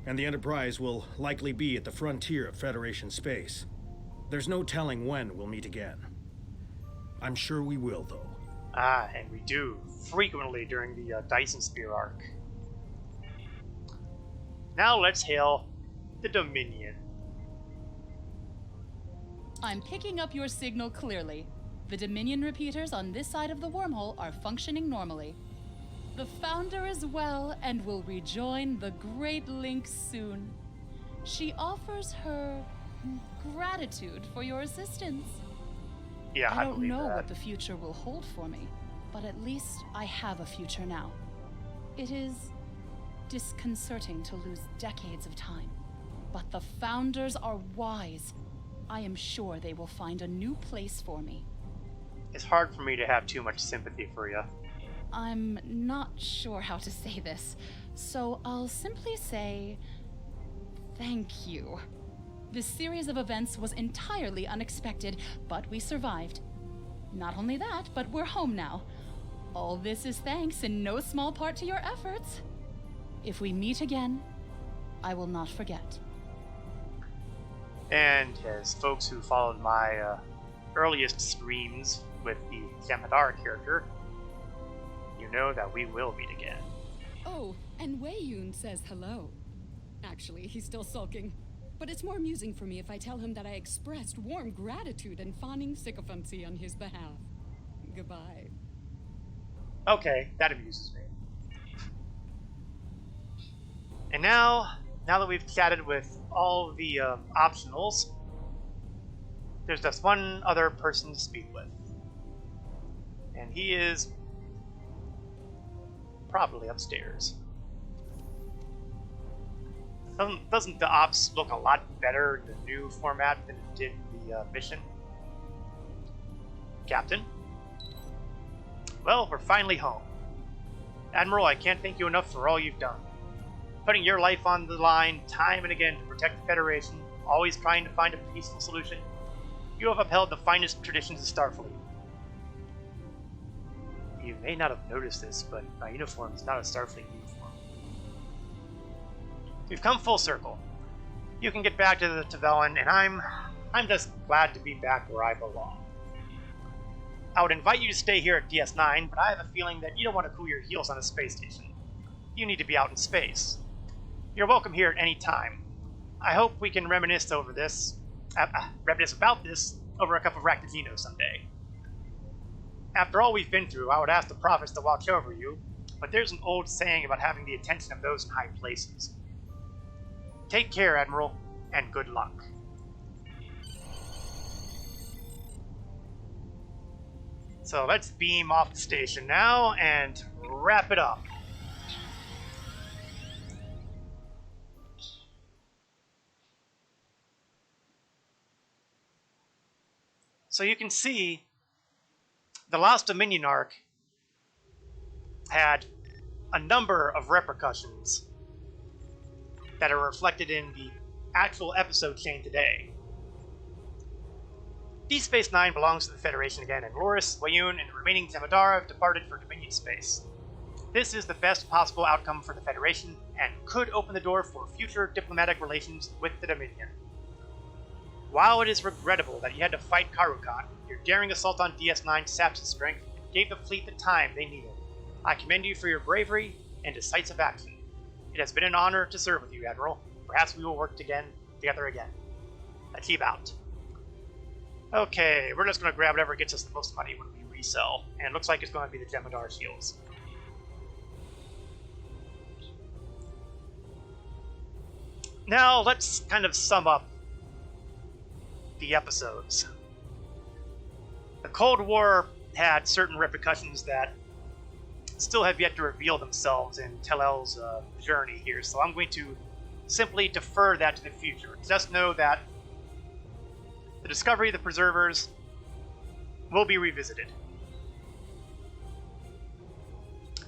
and the Enterprise will likely be at the frontier of Federation space. There's no telling when we'll meet again. I'm sure we will, though. Ah, and we do, frequently during the Dyson Spear arc. Now let's hail the Dominion. I'm picking up your signal clearly. The Dominion repeaters on this side of the wormhole are functioning normally. The Founder is well and will rejoin the Great Link soon. She offers her gratitude for your assistance. Yeah, I don't believe know that. what the future will hold for me, but at least I have a future now. It is disconcerting to lose decades of time, but the Founders are wise. I am sure they will find a new place for me. It's hard for me to have too much sympathy for you. I'm not sure how to say this, so I'll simply say thank you. This series of events was entirely unexpected, but we survived. Not only that, but we're home now. All this is thanks in no small part to your efforts. If we meet again, I will not forget. And as folks who followed my earliest streams with the Jem'Hadar character, you know that we will meet again. Oh, and Wei Yun says hello. Actually, he's still sulking. But it's more amusing for me if I tell him that I expressed warm gratitude and fawning sycophancy on his behalf. Goodbye. Okay, that amuses me. And now that we've chatted with all the optionals, there's just one other person to speak with. And he is probably upstairs. Doesn't the ops look a lot better in the new format than it did in the mission? Captain? Well, we're finally home. Admiral, I can't thank you enough for all you've done. Putting your life on the line time and again to protect the Federation, always trying to find a peaceful solution. You have upheld the finest traditions of Starfleet. You may not have noticed this, but my uniform is not a Starfleet uniform. We've come full circle. You can get back to the Tavellan, and I'm just glad to be back where I belong. I would invite you to stay here at DS9, but I have a feeling that you don't want to cool your heels on a space station. You need to be out in space. You're welcome here at any time. I hope we can reminisce about this over a cup of Ractagino someday. After all we've been through, I would ask the prophets to watch over you, but there's an old saying about having the attention of those in high places. Take care, Admiral, and good luck. So let's beam off the station now and wrap it up. So you can see the Lost Dominion arc had a number of repercussions that are reflected in the actual episode chain today. Deep Space Nine belongs to the Federation again, and Loris, Wayun, and the remaining Jem'Hadar have departed for Dominion space. This is the best possible outcome for the Federation, and could open the door for future diplomatic relations with the Dominion. While it is regrettable that you had to fight Karukan, your daring assault on DS9 sapped its strength and gave the fleet the time they needed. I commend you for your bravery and decisive action. It has been an honor to serve with you, Admiral. Perhaps we will work together again. Achieve out. Okay, we're just going to grab whatever gets us the most money when we resell, and it looks like it's going to be the Jem'Hadar shields. Now, let's kind of sum up the episodes. The Cold War had certain repercussions that still have yet to reveal themselves in Tellel's journey here, so I'm going to simply defer that to the future. Just know that the discovery of the Preservers will be revisited.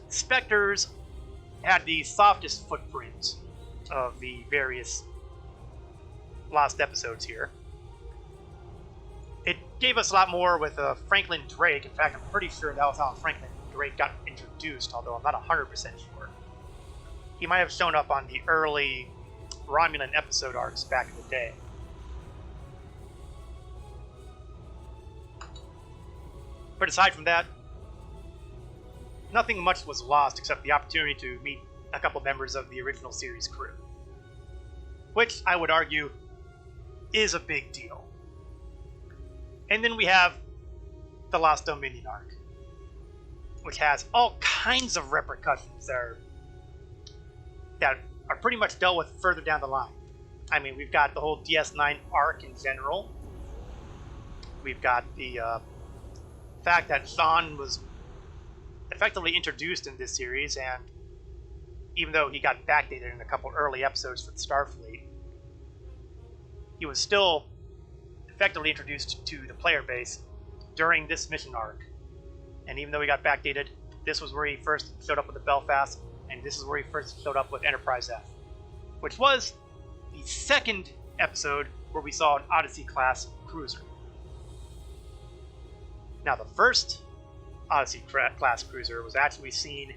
Spectres had the softest footprint of the various lost episodes here. It gave us a lot more with Franklin Drake. In fact, I'm pretty sure that was how Franklin Drake got introduced, although I'm not 100% sure. He might have shown up on the early Romulan episode arcs back in the day. But aside from that, nothing much was lost except the opportunity to meet a couple members of the original series crew. Which, I would argue, is a big deal. And then we have the Lost Dominion arc, which has all kinds of repercussions that are pretty much dealt with further down the line. I mean, we've got the whole DS9 arc in general. We've got the fact that Sean was effectively introduced in this series, and even though he got backdated in a couple early episodes for the Starfleet, he was still effectively introduced to the player base during this mission arc. And even though he got backdated, this was where he first showed up with the Belfast, and this is where he first showed up with Enterprise F, which was the second episode where we saw an Odyssey-class cruiser. Now, the first Odyssey-class cruiser was actually seen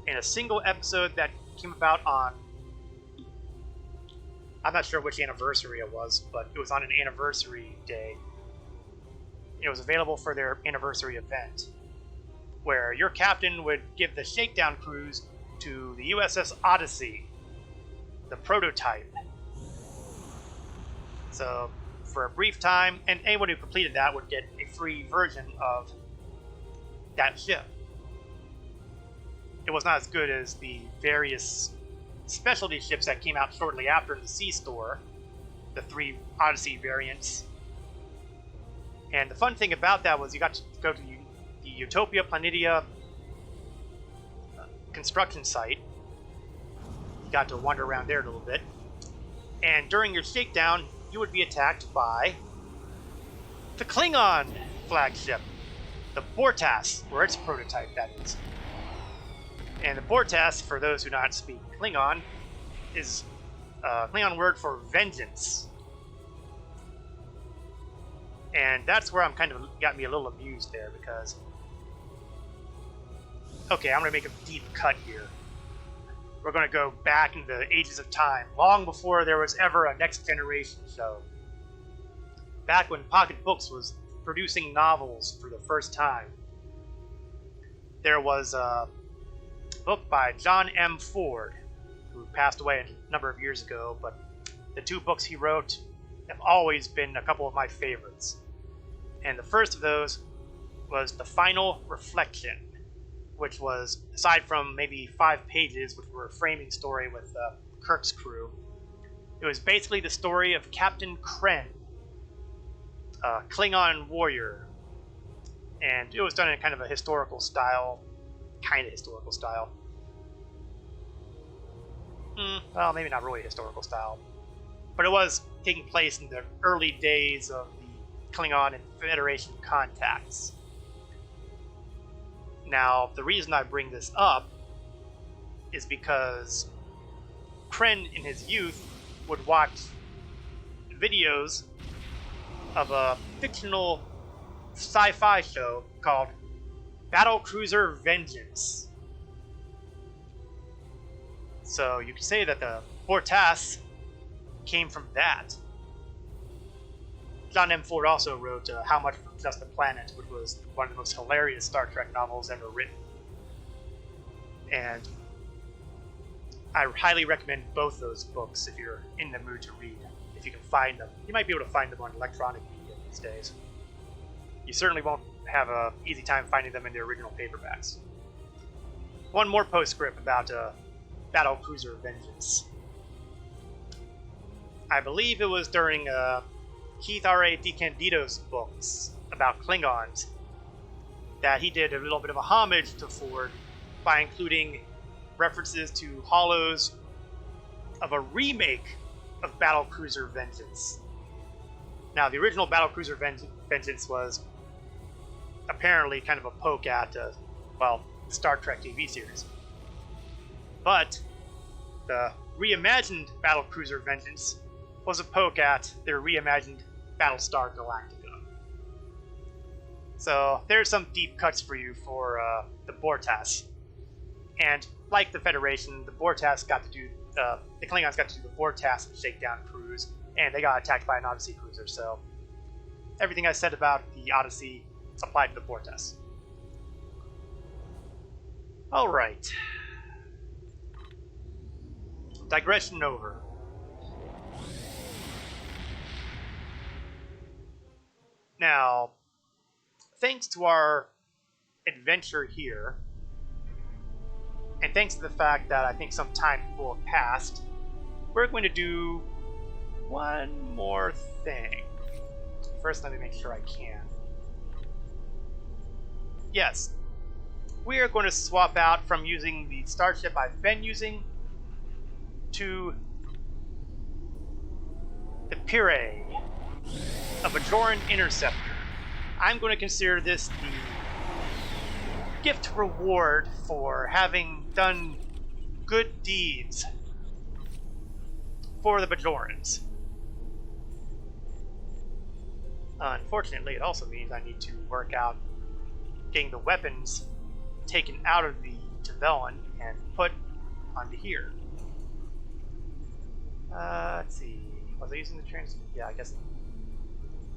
in a single episode that came about on, I'm not sure which anniversary it was, but it was on an anniversary day. It was available for their anniversary event, where your captain would give the shakedown cruise to the USS Odyssey, the prototype. So, for a brief time, and anyone who completed that would get a free version of that ship. It was not as good as the various specialty ships that came out shortly after in the C-Store, the 3 Odyssey variants. And the fun thing about that was you got to go to the Utopia Planitia construction site. You got to wander around there a little bit. And during your shakedown, you would be attacked by the Klingon flagship, the Bortas, or its prototype, that is. And the Bortas, for those who do not speak Klingon, is a Klingon word for vengeance. And that's where I'm kind of got me a little amused there, because okay, I'm going to make a deep cut here. We're going to go back into the ages of time, long before there was ever a Next Generation show. Back when Pocket Books was producing novels for the first time. There was a book by John M. Ford, who passed away a number of years ago, but the 2 books he wrote have always been a couple of my favorites. And the first of those was The Final Reflection, which was, aside from maybe 5 pages, which were a framing story with Kirk's crew, it was basically the story of Captain Kren, a Klingon warrior. And it was done in kind of a historical style. Well, maybe not really historical style. But it was taking place in the early days of the Klingon and Federation contacts. Now, the reason I bring this up is because Kren, in his youth, would watch videos of a fictional sci-fi show called Battlecruiser Vengeance. So you could say that the FotR's came from that. John M. Ford also wrote How Much for Just a Planet, which was one of the most hilarious Star Trek novels ever written. And I highly recommend both those books if you're in the mood to read, if you can find them. You might be able to find them on electronic media these days. You certainly won't have an easy time finding them in their original paperbacks. One more postscript about Battlecruiser Vengeance. I believe it was during Keith R.A. DeCandido's books about Klingons that he did a little bit of a homage to Ford by including references to holos of a remake of Battlecruiser Vengeance. Now, the original Battlecruiser Vengeance was apparently kind of a poke at, the Star Trek TV series. But the reimagined Battlecruiser Vengeance was a poke at their reimagined Battlestar Galactica. So there's some deep cuts for you for the FotR's. And like the Federation, the FotR's got to do the Klingons got to do the FotR's shakedown cruise, and they got attacked by an Odyssey cruiser. So everything I said about the Odyssey applied to the FotR's. All right. Digression over. Now, thanks to our adventure here, and thanks to the fact that I think some time will have passed, we're going to do one more thing. First, let me make sure I can. Yes, we are going to swap out from using the starship I've been using to the Pyrrhe, a Bajoran interceptor. I'm going to consider this the gift reward for having done good deeds for the Bajorans. Unfortunately, it also means I need to work out getting the weapons taken out of the Tavellan and put onto here. Let's see. Was I using the Yeah, I guess.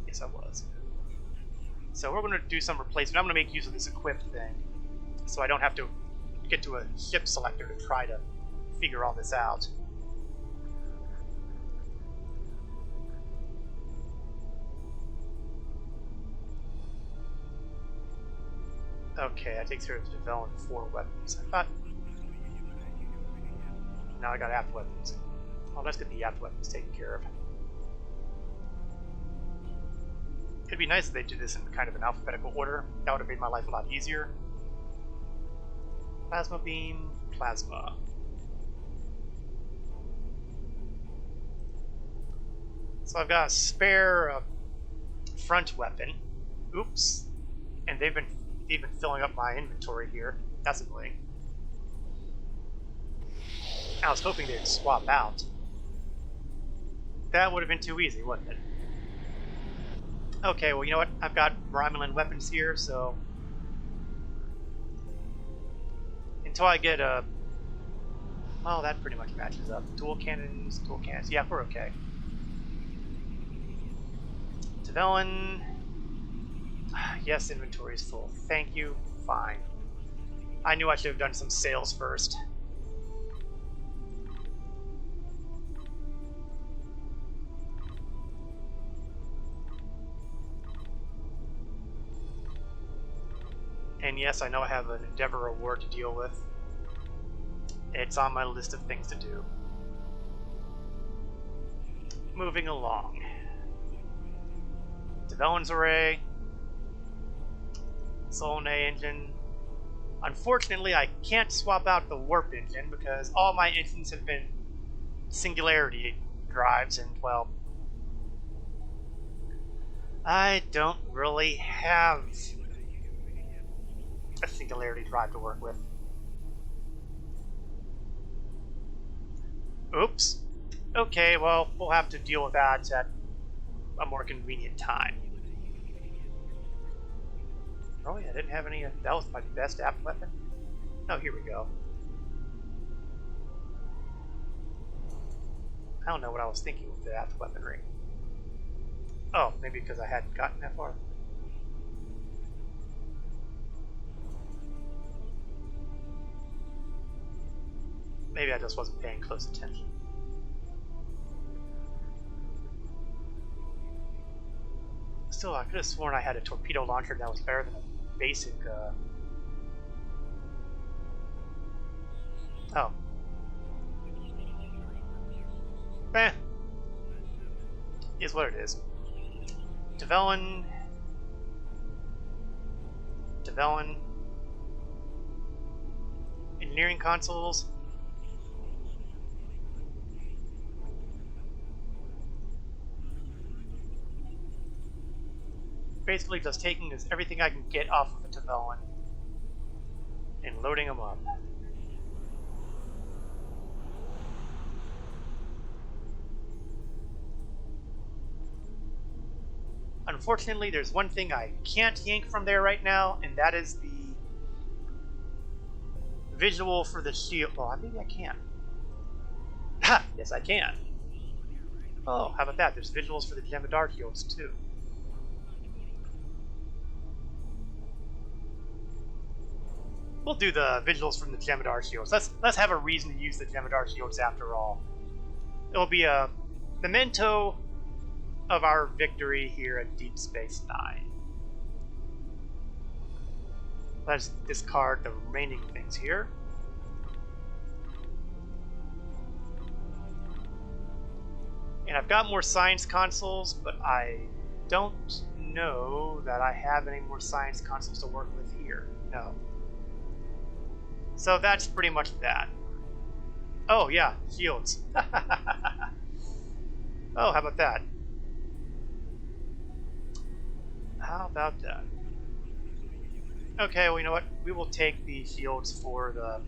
Yes, I was. So we're going to do some replacement. I'm going to make use of this equip thing, so I don't have to get to a ship selector to try to figure all this out. Okay, that takes care of the development 4 weapons. I thought. Now I got aft weapons. Well, let's get the aft weapons taken care of. It'd be nice if they did this in kind of an alphabetical order. That would have made my life a lot easier. Plasma beam, plasma. So I've got a spare front weapon. Oops. And they've been filling up my inventory here. That's annoying. I was hoping they'd swap out. That would have been too easy, wouldn't it? Okay, well, you know what? I've got Romulan weapons here, so until I get a... Well, that pretty much matches up. Dual cannons. Yeah, we're okay. Tavellan. Yes, inventory is full. Thank you. Fine. I knew I should have done some sales first. And yes, I know I have an Endeavor award to deal with. It's on my list of things to do. Moving along. Tavellan's array. Solnay engine. Unfortunately, I can't swap out the warp engine because all my engines have been singularity drives, and well, I don't really have a singularity drive to work with. Oops. Okay, well, we'll have to deal with that at a more convenient time. Oh yeah, I didn't have any. That was my best app weapon. Oh, here we go. I don't know what I was thinking with the app weaponry. Oh, maybe because I hadn't gotten that far. Maybe I just wasn't paying close attention. Still, I could have sworn I had a torpedo launcher that was better than a basic, Oh. Eh. Is what it is. Developing. Engineering consoles. Basically just taking everything I can get off of a Tavellon and loading them up. Unfortunately, there's one thing I can't yank from there right now, and that is the visual for the shield. Well, maybe I can. Ha! Yes, I can. Oh, how about that? There's visuals for the Jem'Hadar shields, too. We'll do the visuals from the Jem'Hadar shields. Let's have a reason to use the Jem'Hadar shields after all. It'll be a memento of our victory here at Deep Space Nine. Let's discard the remaining things here. And I've got more science consoles, but I don't know that I have any more science consoles to work with here. No. So that's pretty much that. Oh yeah, shields. Oh, how about that? How about that? Okay, well, you know what? We will take the shields for the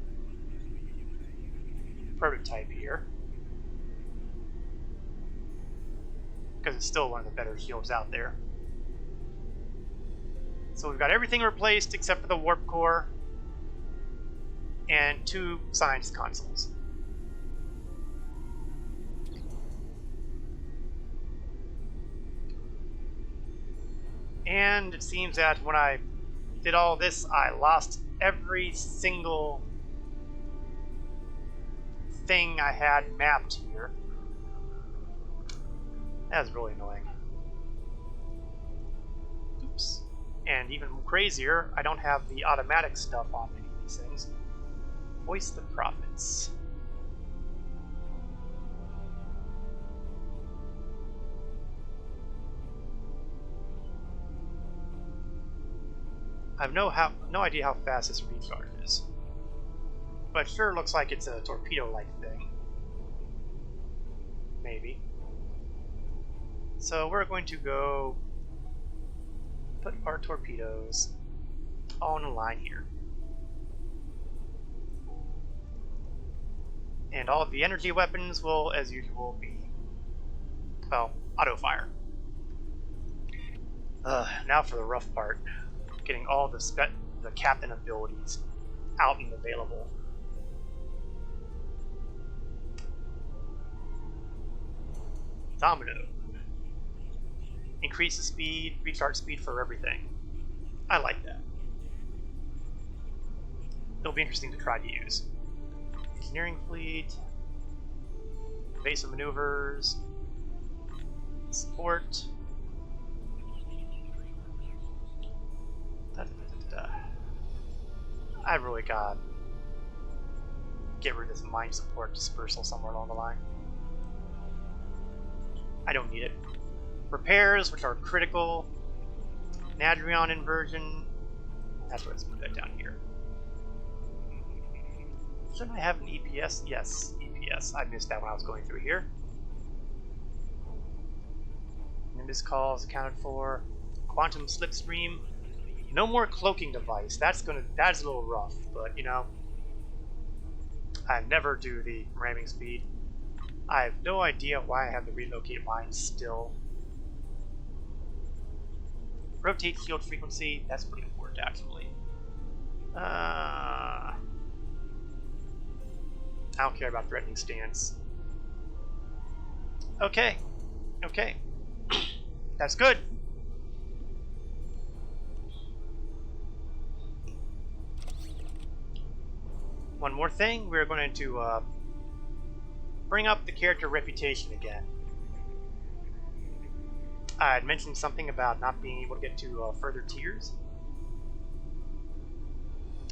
prototype here. Because it's still one of the better shields out there. So we've got everything replaced except for the warp core and 2 science consoles. And it seems that when I did all this, I lost every single thing I had mapped here. That's really annoying. Oops. And even crazier, I don't have the automatic stuff on any of these things. Voice the prophets. I have no idea how fast this recharges, but it sure looks like it's a torpedo-like thing. Maybe. So we're going to go put our torpedoes on a line here. And all of the energy weapons will, as usual, be, well, auto-fire. Now for the rough part. Getting all the captain abilities out and available. Domino. Increase the speed, recharge speed for everything. I like that. It'll be interesting to try to use. Engineering fleet. Evasive maneuvers. Support. I really got get rid of this mine support dispersal somewhere along the line. I don't need it. Repairs, which are critical. Nadrion inversion. That's what let's move that down here. Shouldn't I have an EPS? Yes, EPS. I missed that when I was going through here. Nimbus calls accounted for. Quantum slipstream. No more cloaking device. That's a little rough, but you know, I never do the ramming speed. I have no idea why I have to relocate mine still. rotate shield frequency. That's pretty important, actually. I don't care about threatening stance. Okay. Okay. That's good. One more thing, we're going to bring up the character reputation again. I had mentioned something about not being able to get to further tiers.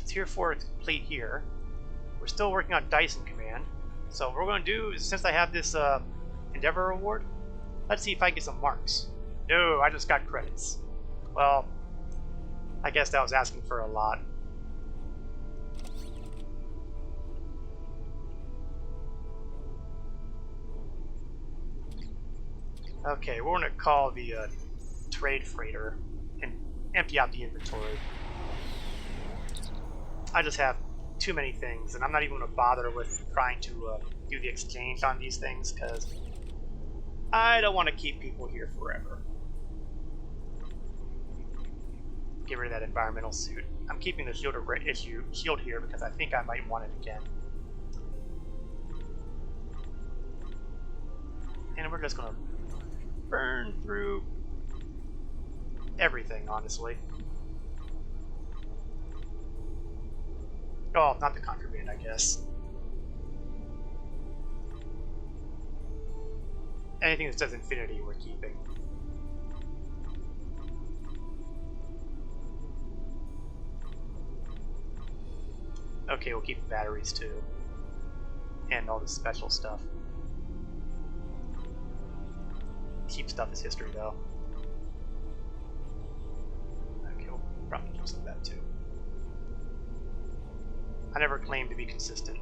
Tier 4 is complete here. We're still working on Dyson Command. So what we're going to do is, since I have this Endeavor Award, let's see if I can get some marks. No, I just got credits. Well, I guess that was asking for a lot. Okay, we're going to call the trade freighter and empty out the inventory. I just have too many things, and I'm not even going to bother with trying to do the exchange on these things, because I don't want to keep people here forever. Get rid of that environmental suit. I'm keeping the shield here because I think I might want it again. And we're just going to burn through everything, honestly. Oh, not the contraband, I guess. Anything that says infinity, we're keeping. Okay, we'll keep the batteries too. And all the special stuff. Cheap stuff is history, though. Okay, we'll probably keep some of that too. I never claimed to be consistent.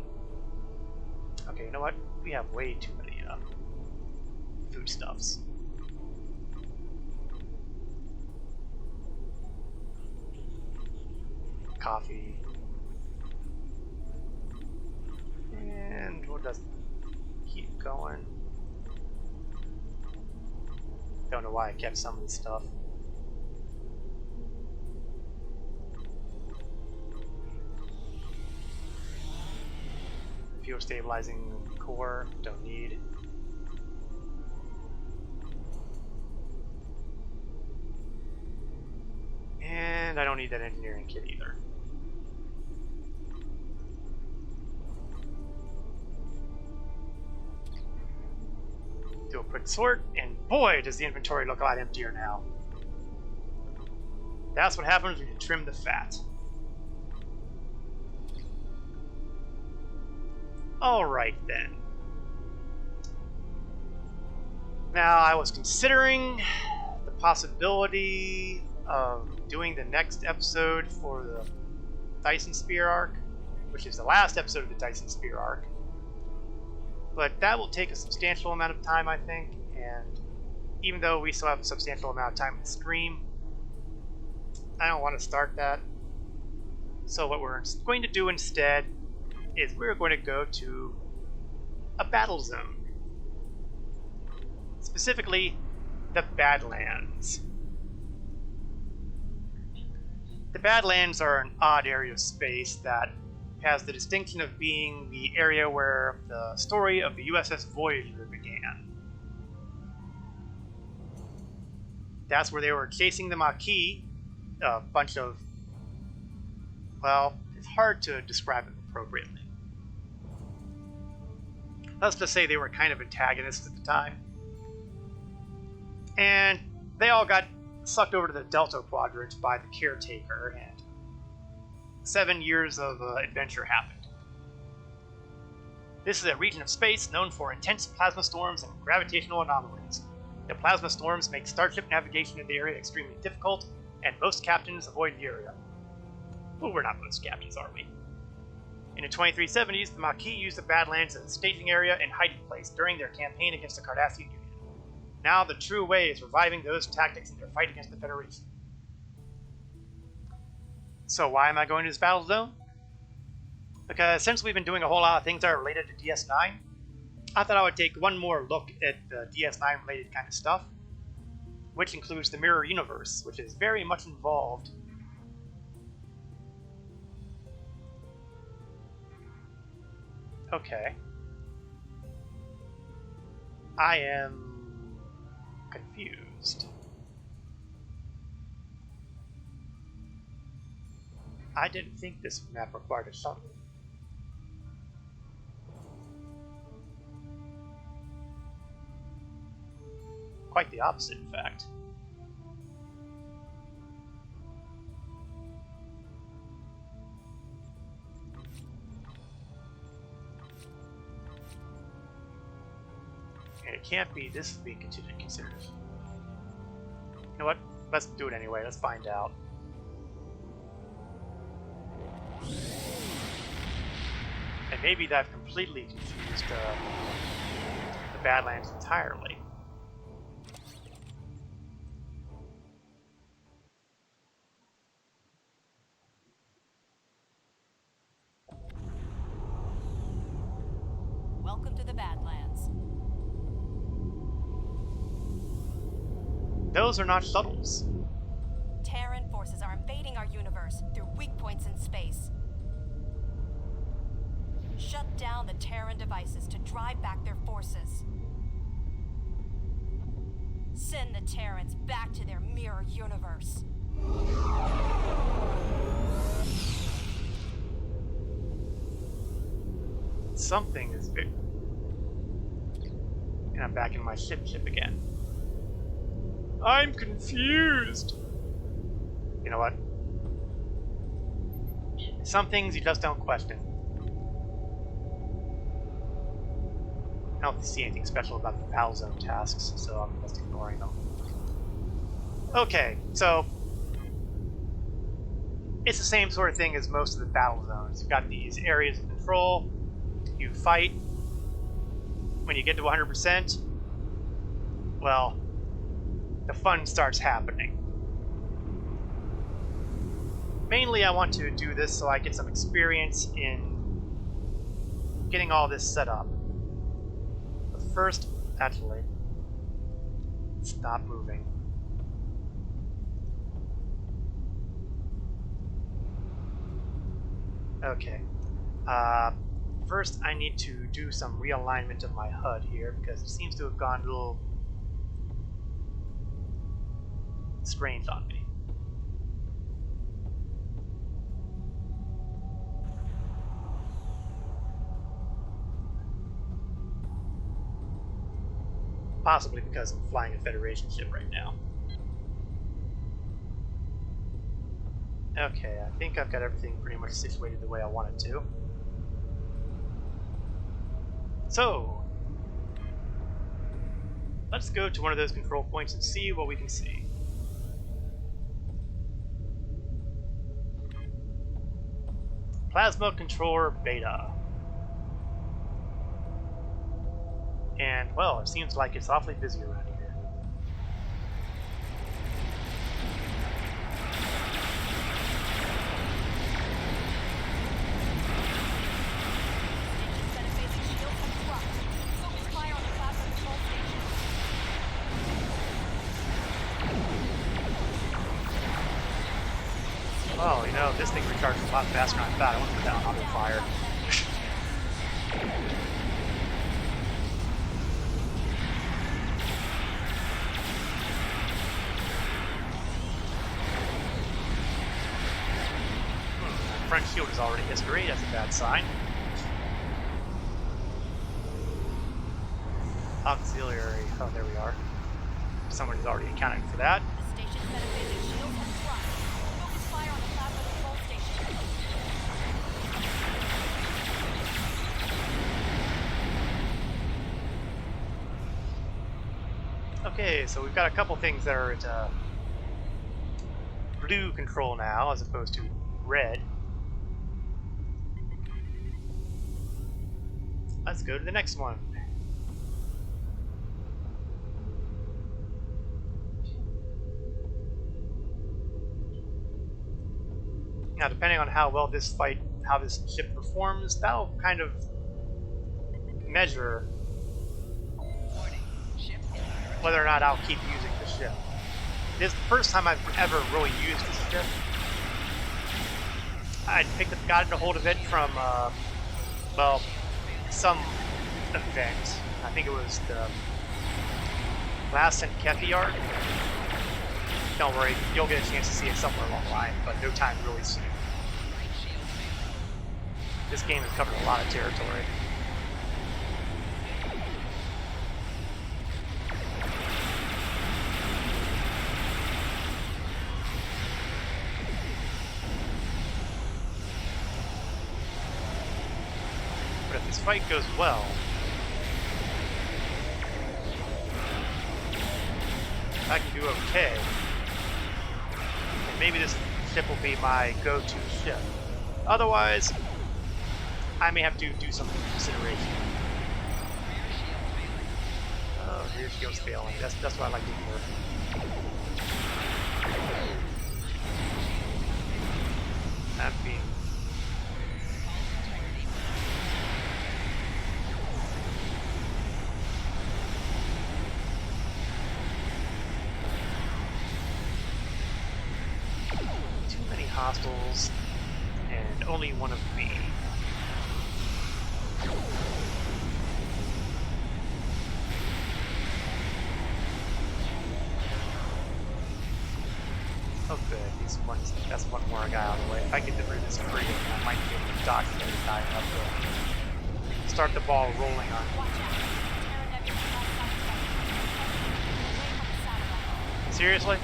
Okay, you know what? We have way too many foodstuffs. Coffee. And we'll just keep going. Don't know why I kept some of this stuff. Fuel stabilizing core, don't need. And I don't need that engineering kit either. Do a quick sort, and boy, does the inventory look a lot emptier now. That's what happens when you trim the fat. Alright then. Now, I was considering the possibility of doing the next episode for the Dyson Sphere arc, which is the last episode of the Dyson Sphere arc. But that will take a substantial amount of time, I think, and even though we still have a substantial amount of time to stream, I don't want to start that. So what we're going to do instead is we're going to go to a battle zone. Specifically, the Badlands. The Badlands are an odd area of space that has the distinction of being the area where the story of the USS Voyager began. That's where they were chasing the Maquis, a bunch of, well, it's hard to describe it appropriately. Let's just say they were kind of antagonists at the time. And they all got sucked over to the Delta Quadrant by the Caretaker, and 7 years of adventure happened. This is a region of space known for intense plasma storms and gravitational anomalies. The plasma storms make starship navigation in the area extremely difficult, and most captains avoid the area. Well, we're not most captains, are we? In the 2370s, the Maquis used the Badlands as a staging area and hiding place during their campaign against the Cardassian Union. Now the true way is reviving those tactics in their fight against the Federation. So why am I going to this battle zone? Because since we've been doing a whole lot of things that are related to DS9, I thought I would take one more look at the DS9 related kind of stuff. which includes the mirror universe, which is very much involved. Okay. I am confused. I didn't think this map required a shuttle. Quite the opposite, in fact. And it can't be this is being considered. You know what? Let's do it anyway. Let's find out. And maybe that completely confused the Badlands entirely. Welcome to the Badlands. Those are not shuttles. Terran forces are invading our universe through weak points in space. Shut down the Terran devices to drive back their forces. Send the Terrans back to their mirror universe. Something is big. And I'm back in my ship again. I'm confused. You know what? Some things you just don't question. I don't see anything special about the battle zone tasks, so I'm just ignoring them. Okay, so it's the same sort of thing as most of the battle zones. You've got these areas of control. You fight. When you get to 100%, well, the fun starts happening. Mainly I want to do this so I get some experience in getting all this set up. But first, actually, stop moving. Okay. First, I need to do some realignment of my HUD here because it seems to have gone a little strange on me. Possibly because I'm flying a Federation ship right now. Okay, I think I've got everything pretty much situated the way I want it to. So, let's go to one of those control points and see what we can see. Plasma Controller Beta. And, well, it seems like it's awfully busy around here. Oh, you know, this thing recharges a lot faster than I thought. I want to put that on auto fire. Front shield is already history. That's a bad sign. Auxiliary. Oh, there we are. Someone has already accounted for that. The station's metaphysics shields have thrust. Focus fire on the plasma control station. Okay, so we've got a couple things that are at blue control now, as opposed to red. Let's go to the next one. Now, depending on how well this ship performs, that'll kind of measure whether or not I'll keep using the ship. This is the first time I've ever really used this ship. I got a hold of it from, well, some event. I think it was the last and Kefi arc. Don't worry, you'll get a chance to see it somewhere along the line, but no time really soon. This game has covered a lot of territory. But if this fight goes well, I can do okay. And maybe this ship will be my go-to ship. Otherwise, I may have to do something in consideration. Oh, rear shield's failing. That's what I like to hear. I'm being... too many hostiles, and only one of me. Oh good, that's one more guy out of the way. If I get rid of this free, I might be able to dock the other guy up to start the ball rolling on me. Seriously?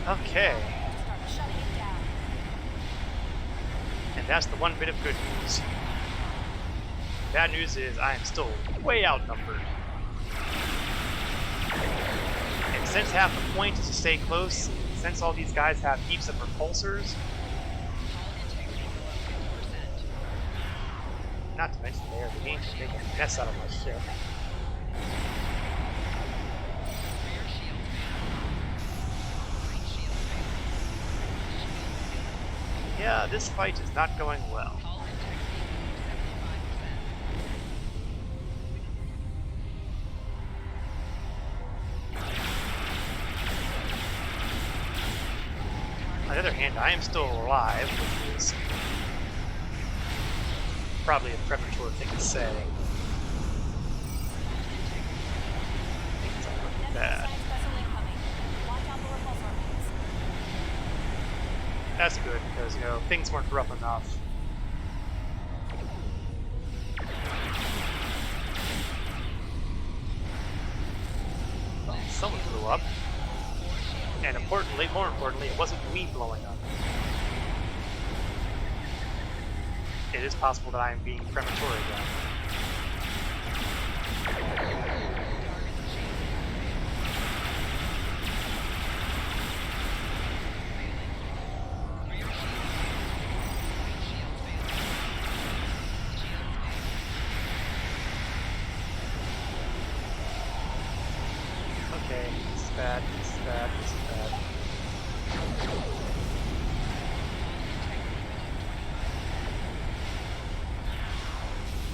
Okay. And that's the one bit of good news. Bad news is I am still way outnumbered. And since half the point is to stay close, since all these guys have heaps of repulsors, not to mention they're beginning to make a mess out of my ship. Yeah, this fight is not going well. On the other hand, I am still alive, which is probably a premature thing to say. Things are looking bad. That's good, because, you know, things weren't rough enough. Well, someone blew up. And more importantly, it wasn't me blowing up. It is possible that I am being premature again. Okay, this is bad, this is bad, this is bad.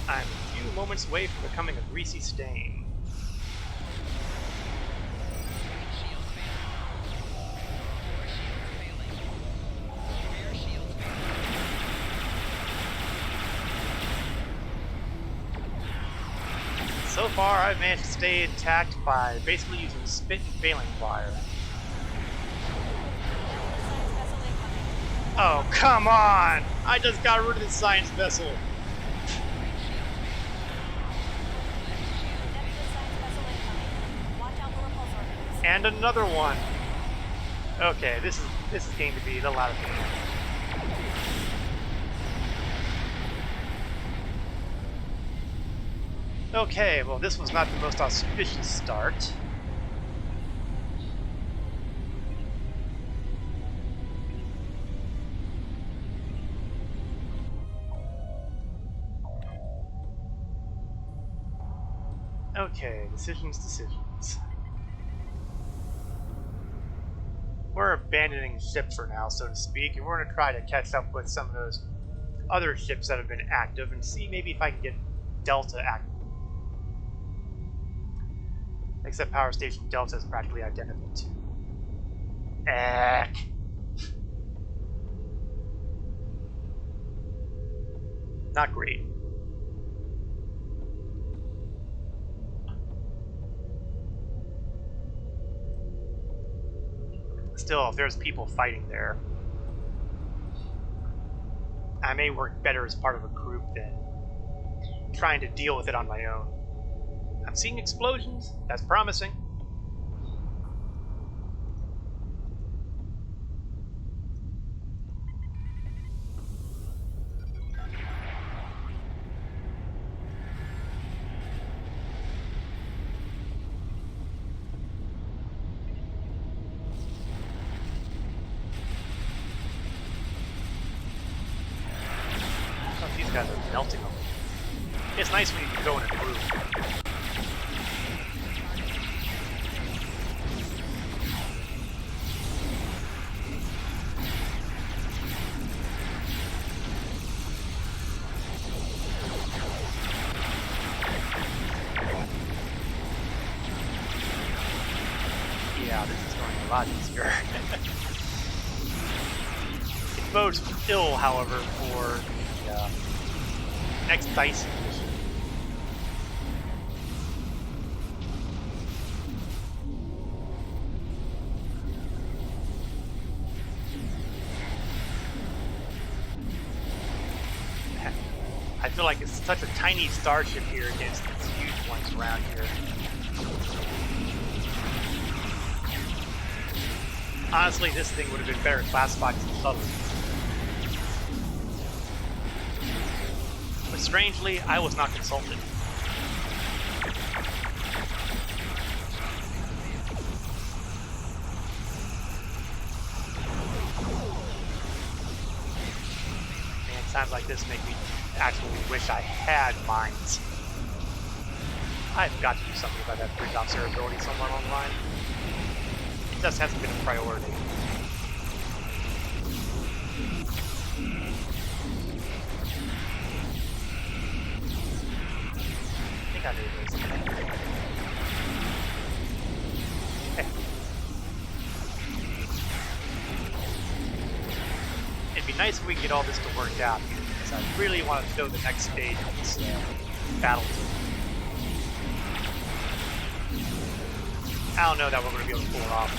I'm a few moments away from becoming a greasy stain. So far, I've managed to stay intact by basically using spit and failing fire. Oh, come on! I just got rid of the science vessel! And another one! Okay, this is going to be the lot of things. Okay, well this was not the most auspicious start. Okay, decisions. we're abandoning ship for now, so to speak, and we're going to try to catch up with some of those other ships that have been active and see maybe if I can get Delta active. Except Power Station Delta is practically identical to... Eck. Not great. Still, if there's people fighting there, I may work better as part of a group than trying to deal with it on my own. I'm seeing explosions. That's promising. Oh, these guys are melting them. It's nice when you can go in a group. Yeah, this is going a lot easier. It bodes ill, however, for the next dice mission. I feel like it's such a tiny starship here against these huge ones around here. Honestly, this thing would have been better classified as a shuttle. But strangely, I was not consulted. Man, times like this make me actually wish I had mines. I've got to do something about that bridge observability somewhere online. It just hasn't been a priority. I think I knew this. Okay. It'd be nice if we could get all this to work out, because I really want to show the next stage of this battle to me. I don't know that we're going to be able to pull it off,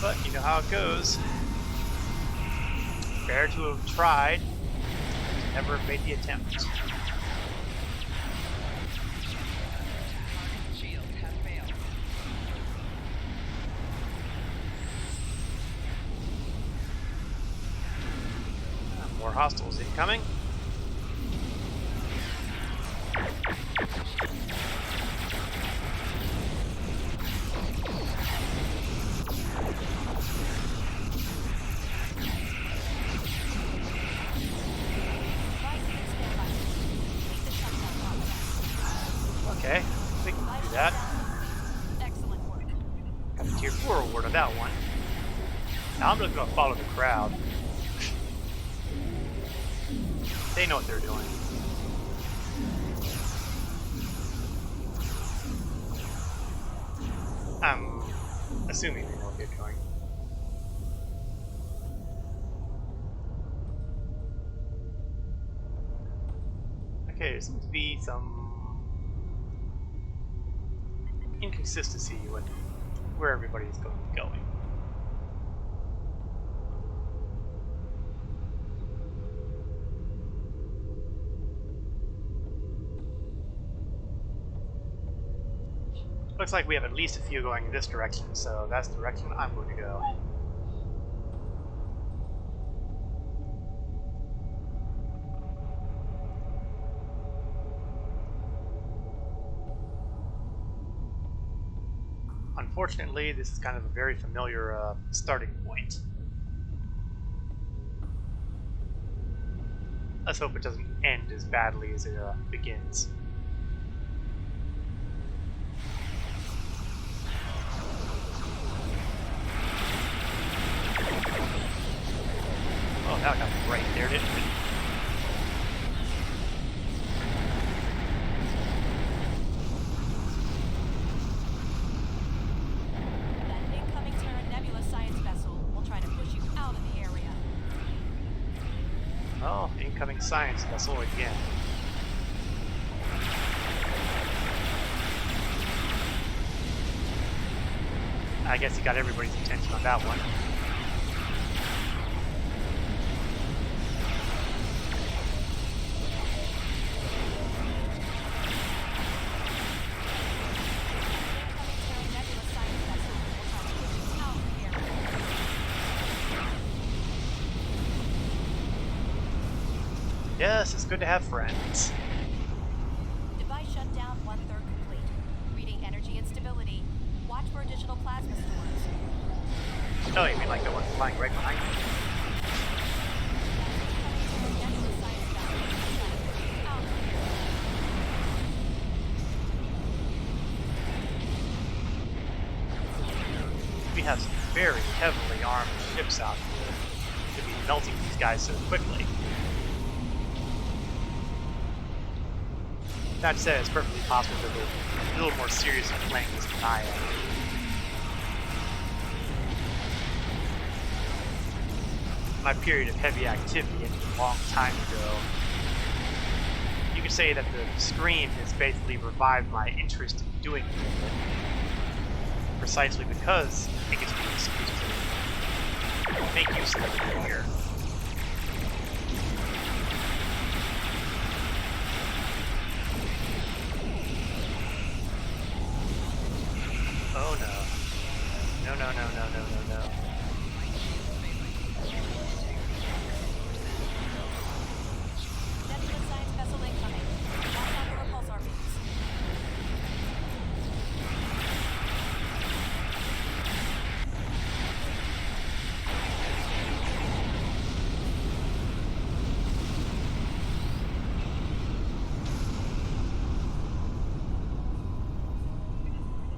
though. But you know how it goes. Better to have tried than never have made the attempt. Shields have failed. More hostiles incoming. Okay, we can do that. Excellent work. Got a tier 4 award on that one. Now I'm just going to follow the crowd. They know what they're doing. I'm assuming they know what they're doing. Okay, there seems to be some inconsistency with where everybody's going to be going. Looks like we have at least a few going in this direction, so that's the direction I'm going to go. Unfortunately, this is kind of a very familiar starting point. Let's hope it doesn't end as badly as it begins. science vessel again. I guess he got everybody's attention on that one. Yes, it's good to have friends. Device shutdown 1/3 complete. Reading energy and stability. Watch for additional plasma stores. Oh, you mean like the one flying right behind you? We have some very heavily armed ships out here to be melting these guys so quickly. That said, it's perfectly possible that they're a little more serious in playing this than I am. My period of heavy activity ended a long time ago. You could say that the stream has basically revived my interest in doing it, precisely because it gives me an excuse to make use of everything here. Oh no. No, no, no, no, no, no, no. Nebula science vessel incoming. Watch out for repulsor beams.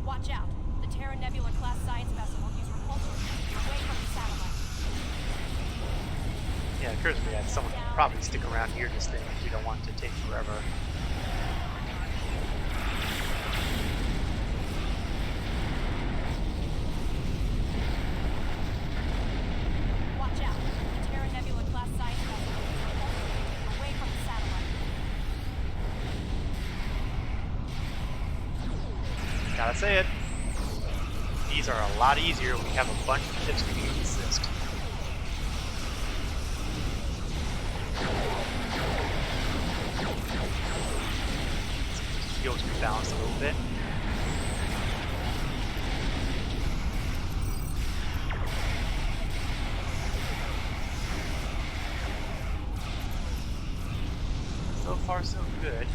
Watch out. The Terra Nebula class science vessel will use repulsor beams away from the satellite. Yeah, it occurs to me that someone could probably stick around near this thing if we don't want it to take forever. Watch out. The Terra Nebula class science vessel will use repulsor beams away from the satellite. Gotta say it. These are a lot easier when we have a bunch of ships we can assist. Shields rebalance a little bit. So far, so good.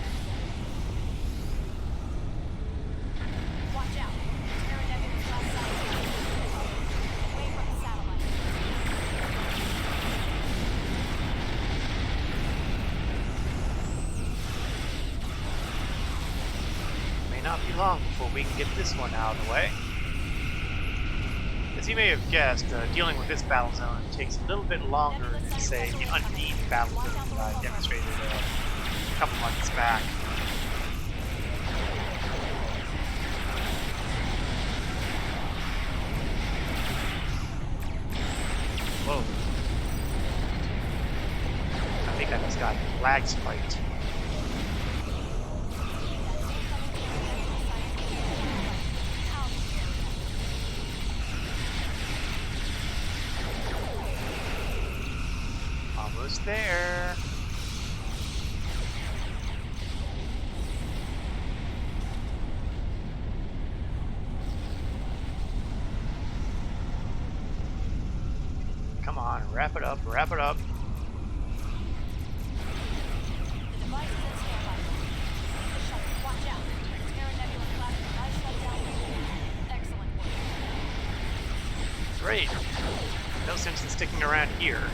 Watch out. Terra Nebula class science vessel away from the satellite. May not be long before we can get this one out of the way. As you may have guessed, dealing with this battle zone takes a little bit longer than, say, the Undine battle zone that I demonstrated a couple months back. Whoa. I think I just got lag spiked. Almost there. Come on, wrap it up, wrap it up. The device is in standby. Leave the shuttle. Watch out. Terra Nebula class device shutdown. Excellent work. Great. No sense in sticking around here.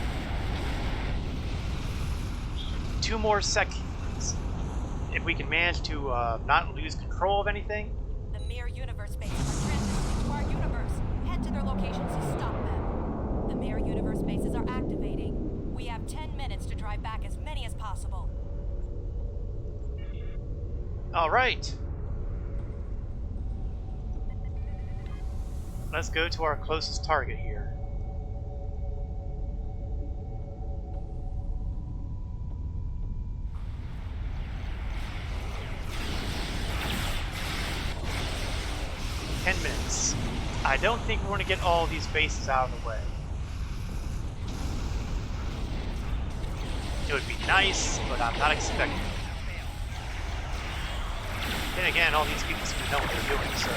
2 more seconds. If we can manage to not lose control of anything. The Mirror Universe bases are transiting to our universe. Head to their locations to stop them. The Mirror Universe bases are activating. We have 10 minutes to drive back as many as possible. All right. Let's go to our closest target here. 10 minutes. I don't think we're going to get all these bases out of the way. It would be nice, but I'm not expecting it. Then again, all these people seem to know what they're doing, so...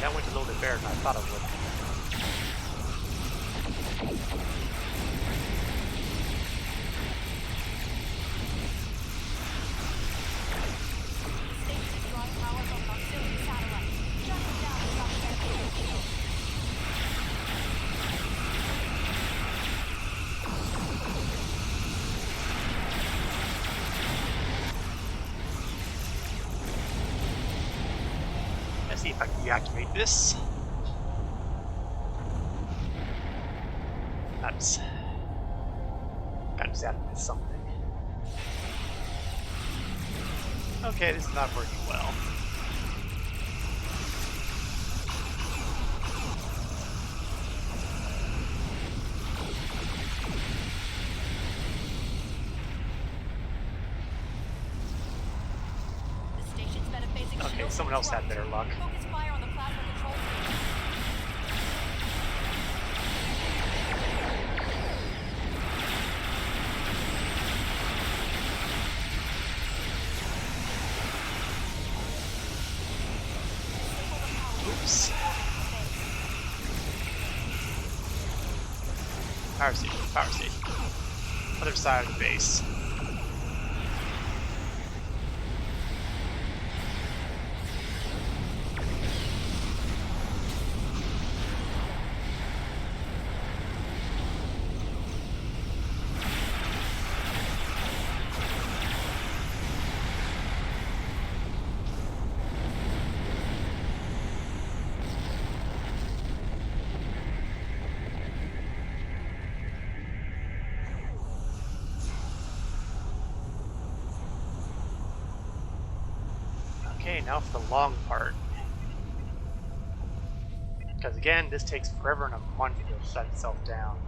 That went a little bit better than I thought it would. Let's see if I can deactivate this. That's that is something. Okay, this is not working well. Okay, someone else had better luck. Focus fire on the plasma control station. Oops. Power station, power station. Other side of the base. Okay, now for the long part. Because again, this takes forever and a month to shut itself down.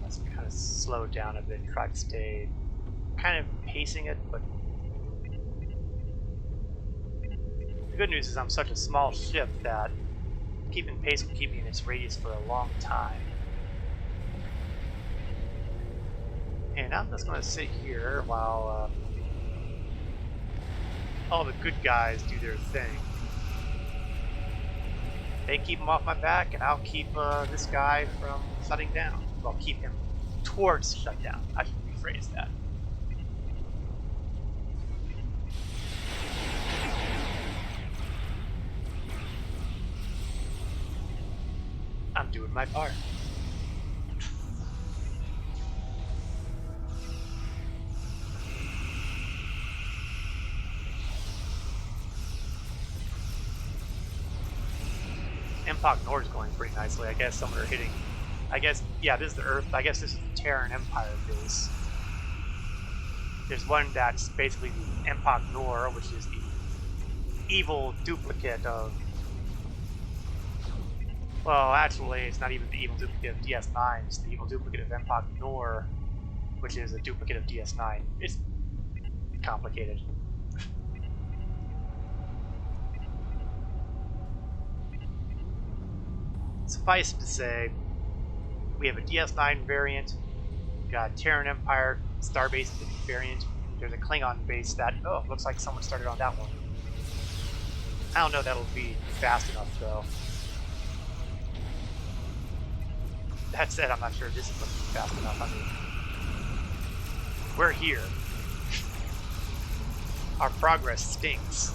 Let's kind of slow down a bit, try to stay kind of pacing it, but the good news is I'm such a small ship that keeping pace will keep me in its radius for a long time. And I'm just going to sit here while all the good guys do their thing. They keep him off my back, and I'll keep this guy from shutting down. Well, keep him towards shutdown. I should rephrase that. I'm doing my part. Empok Nord is going pretty nicely. I guess some are hitting. I guess, yeah, this is the Earth. I guess this is the Terran Empire base. There's one that's basically the Empok Nord, which is the evil duplicate of. Well, actually, it's not even the evil duplicate of DS9. It's the evil duplicate of Empok Nord, which is a duplicate of DS9. It's complicated. Suffice it to say, we have a DS9 variant, we got a Terran Empire Starbase variant, there's a Klingon base that, oh, looks like someone started on that one. I don't know if that'll be fast enough, though. That said, I'm not sure this is going to be fast enough. I mean, we're here. Our progress stinks.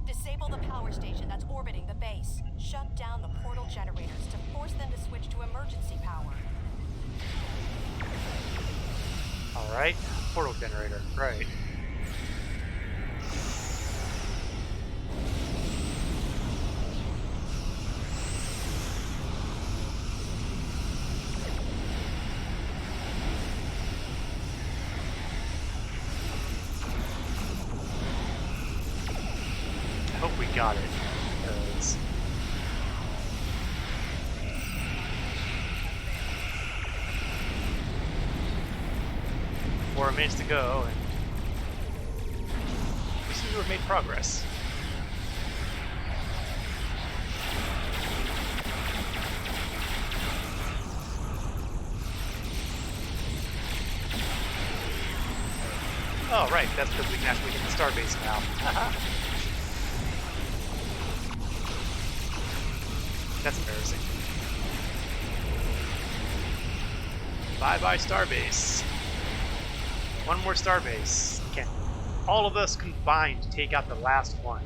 Disable the power station that's orbiting the base. Shut down the portal generators to force them to switch to emergency power. Alright, portal generator, right. got it. Because 4 minutes to go, and we seem to have made progress. Oh, right, that's because we can actually get the starbase now. That's embarrassing. Bye-bye starbase. One more starbase. Can all of us combine to take out the last one?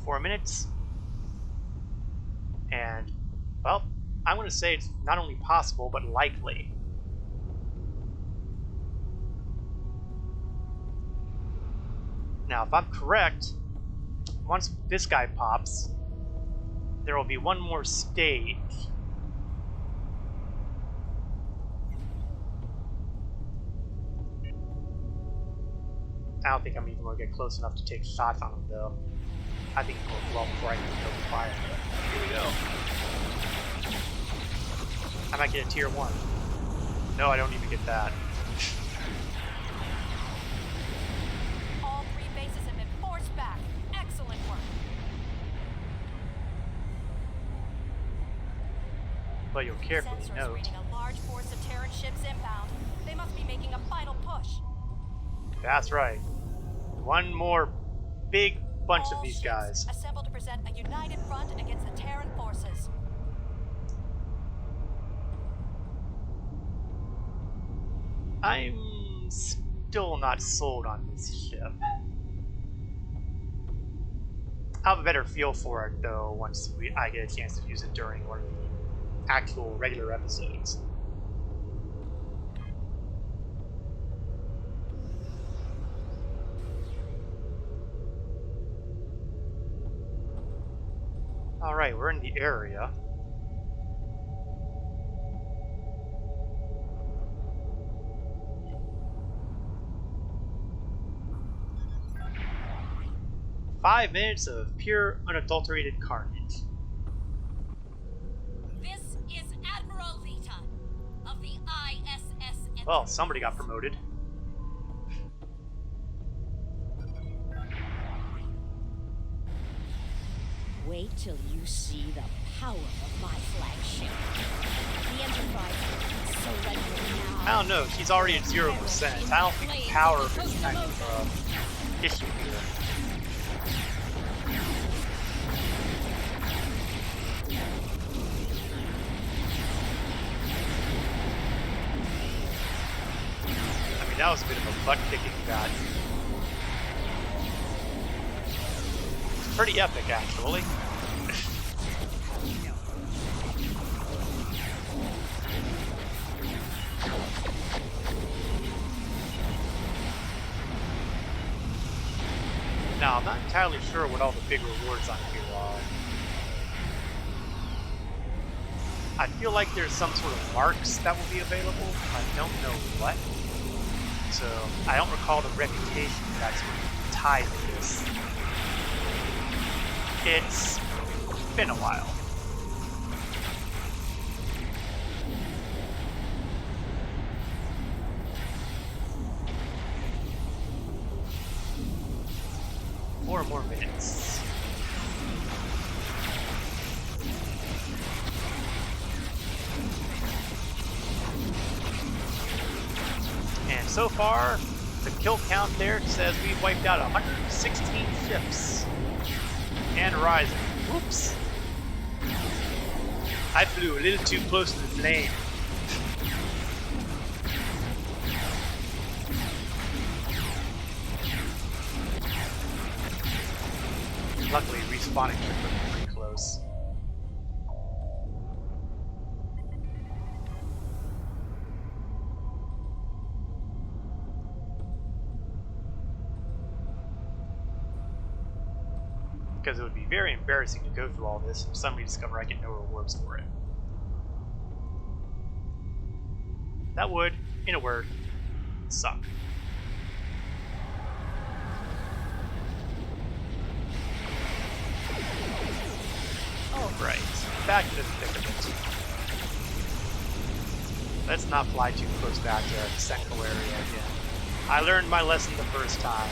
Four minutes. And, well, I'm going to say it's not only possible, but likely. Now, if I'm correct, once this guy pops, there will be one more stage. I don't think I'm even going to get close enough to take shots on him, though. I think he'll blow up before I can go fire. Here we go. I might get a tier 1. No, I don't even get that. All 3 bases have been forced back. Excellent work. But you'll carefully Sensors note. reading a large force of Terran ships inbound. They must be making a final push. That's right. One more big bunch All of these ships guys. assemble to present a united front against the Terran forces. I'm still not sold on this ship. I'll have a better feel for it, though, once I get a chance to use it during one of the actual regular episodes. Alright, we're in the area. Five minutes of pure, unadulterated carnage. This is Admiral Lita of the ISS. Well, somebody got promoted. Wait till you see the power of my flagship. The Enterprise is so ready now. I don't know, she's already at 0%. I don't think power is kind of issue here. I mean, that was a bit of a butt-kicking shot. Pretty epic, actually. Now, I'm not entirely sure what all the big rewards on here are. I feel like there's some sort of marks that will be available. I don't know what. So, I don't recall the reputation that's tied to this. It's been a while. Four more minutes. And so far, the kill count there says we've wiped out 116 ships. And rising. Whoops. I flew a little too close to the flame. Luckily, respawning should put me pretty close. Because it would be very embarrassing to go through all this and suddenly discover I get no rewards for it. That would, in a word, suck. Right, back into the thick of it. Let's not fly too close back to the central area again. I learned my lesson the first time.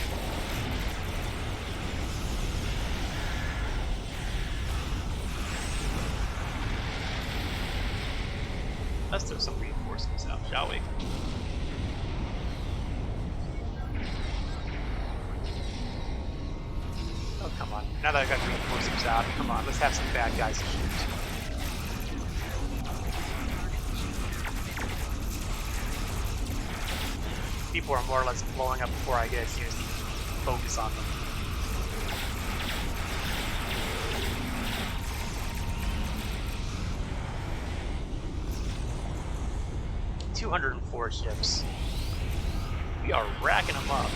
Let's throw some reinforcements out, shall we? Oh, come on. Now that I got reinforcements out, come on, let's have some bad guys to shoot. People are more or less blowing up before I get a chance to focus on them. $204 ships. We are racking them up.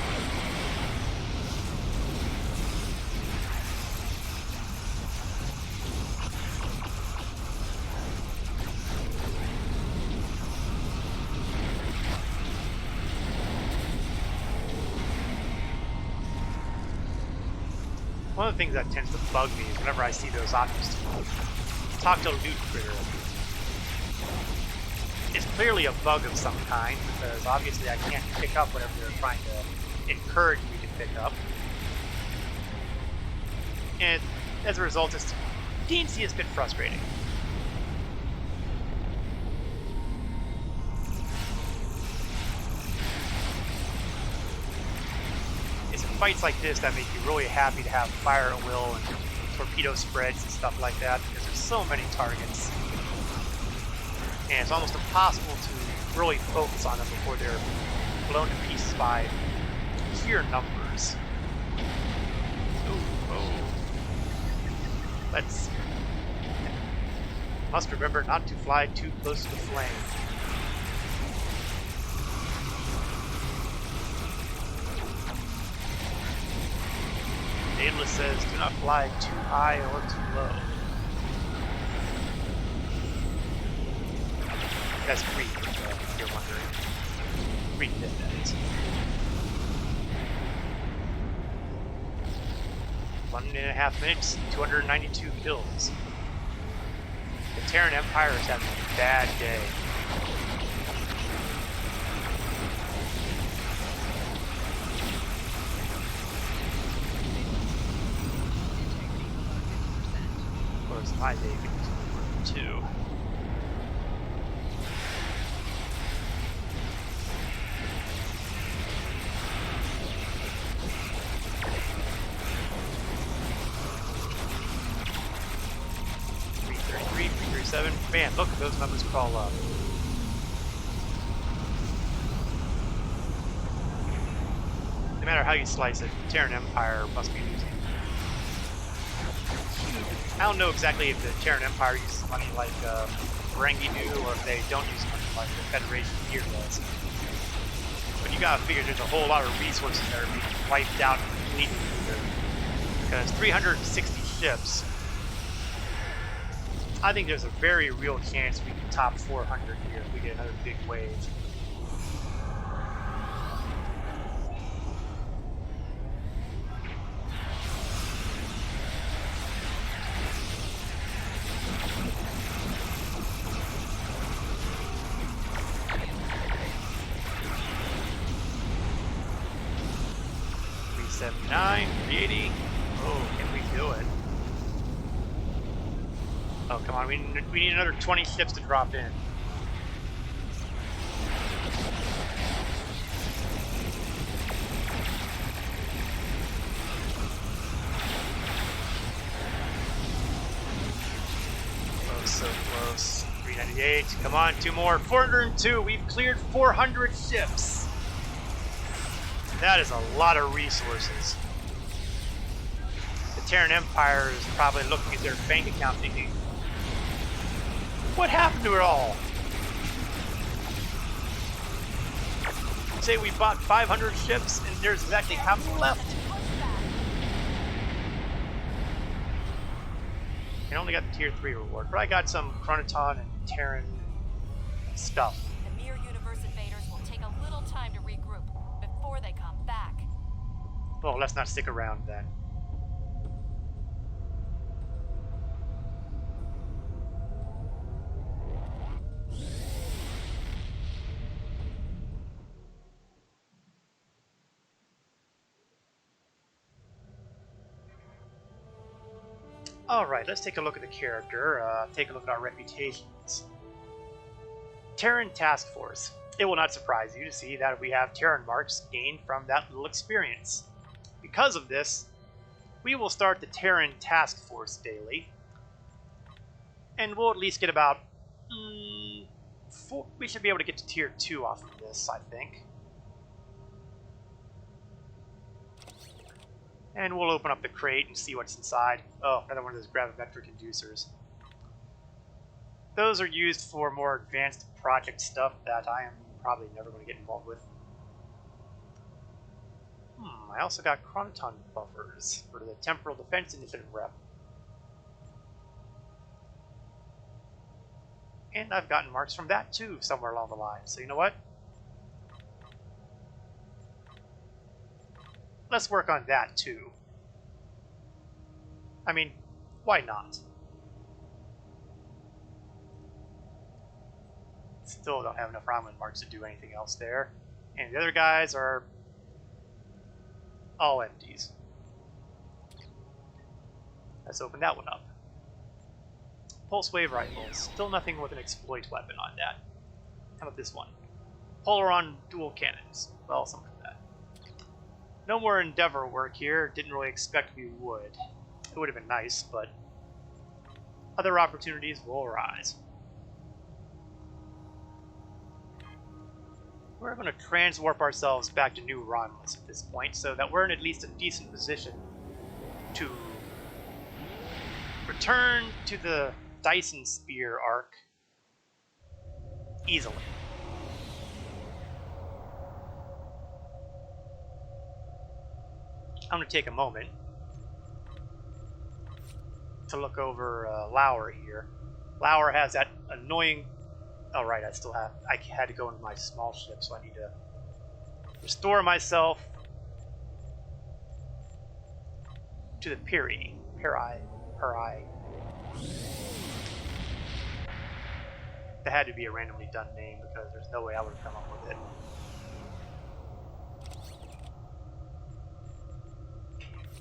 One of the things that tends to bug me is whenever I see those objects talk to a loot critter. It's clearly a bug of some kind, because obviously I can't pick up whatever they're trying to encourage me to pick up. And as a result, it's DNC is a bit frustrating. It's in fights like this that make you really happy to have fire at will and torpedo spreads and stuff like that, because there's so many targets. And it's almost impossible to really focus on them before they're blown to pieces by sheer numbers. Let's... Must remember not to fly too close to the flame. Daedalus says, do not fly too high or too low. That's Creed, if you're wondering. Creed did that. 1.5 minutes, 292 kills. The Terran Empire is having a bad day. What was my day? 2. Man, look at those numbers crawl up. No matter how you slice it, the Terran Empire must be losing. I don't know exactly if the Terran Empire uses money like Ferengi do, or if they don't use money like the Federation here does. But you gotta figure there's a whole lot of resources that are being wiped out completely here. Because 360 ships, I think there's a very real chance we can top 400 here if we get another big wave. $379, $380. Oh, can we do it? Oh, come on, we need another 20 ships to drop in. Close, so close. 398, come on, 2 more. 402, we've cleared 400 ships. That is a lot of resources. The Terran Empire is probably looking at their bank account thinking, what happened to it all? Say we bought 500 ships and there's exactly how many left? I only got the tier 3 reward, but I got some Chronoton and Terran stuff. The Mirror Universe invaders will take a little time to regroup before they come back. Well, let's not stick around then. Alright, let's take a look at the character, take a look at our reputations. Terran Task Force. It will not surprise you to see that we have Terran marks gained from that little experience. Because of this, we will start the Terran Task Force daily, and we'll at least get about we should be able to get to tier 2 off of this, I think. And we'll open up the crate and see what's inside. Oh, another one of those gravimetric inducers. Those are used for more advanced project stuff that I am probably never going to get involved with. I also got chronoton buffers for the Temporal Defense Initiative rep. And I've gotten marks from that too, somewhere along the line. So you know what? Let's work on that too. I mean, why not? Still don't have enough Romulan marks to do anything else there. And the other guys are all empties. Let's open that one up. Pulse wave rifles. Still nothing with an exploit weapon on that. How about this one? Polaron dual cannons. Well, something like that. No more Endeavor work here. Didn't really expect we would. It would have been nice, but other opportunities will arise. We're going to transwarp ourselves back to New Romulus at this point, so that we're in at least a decent position to return to the Dyson Spear arc easily. I'm going to take a moment to look over Lauer here. Lauer has that annoying... Oh, right, I had to go into my small ship, so I need to restore myself to the Peri. That had to be a randomly done name because there's no way I would have come up with it.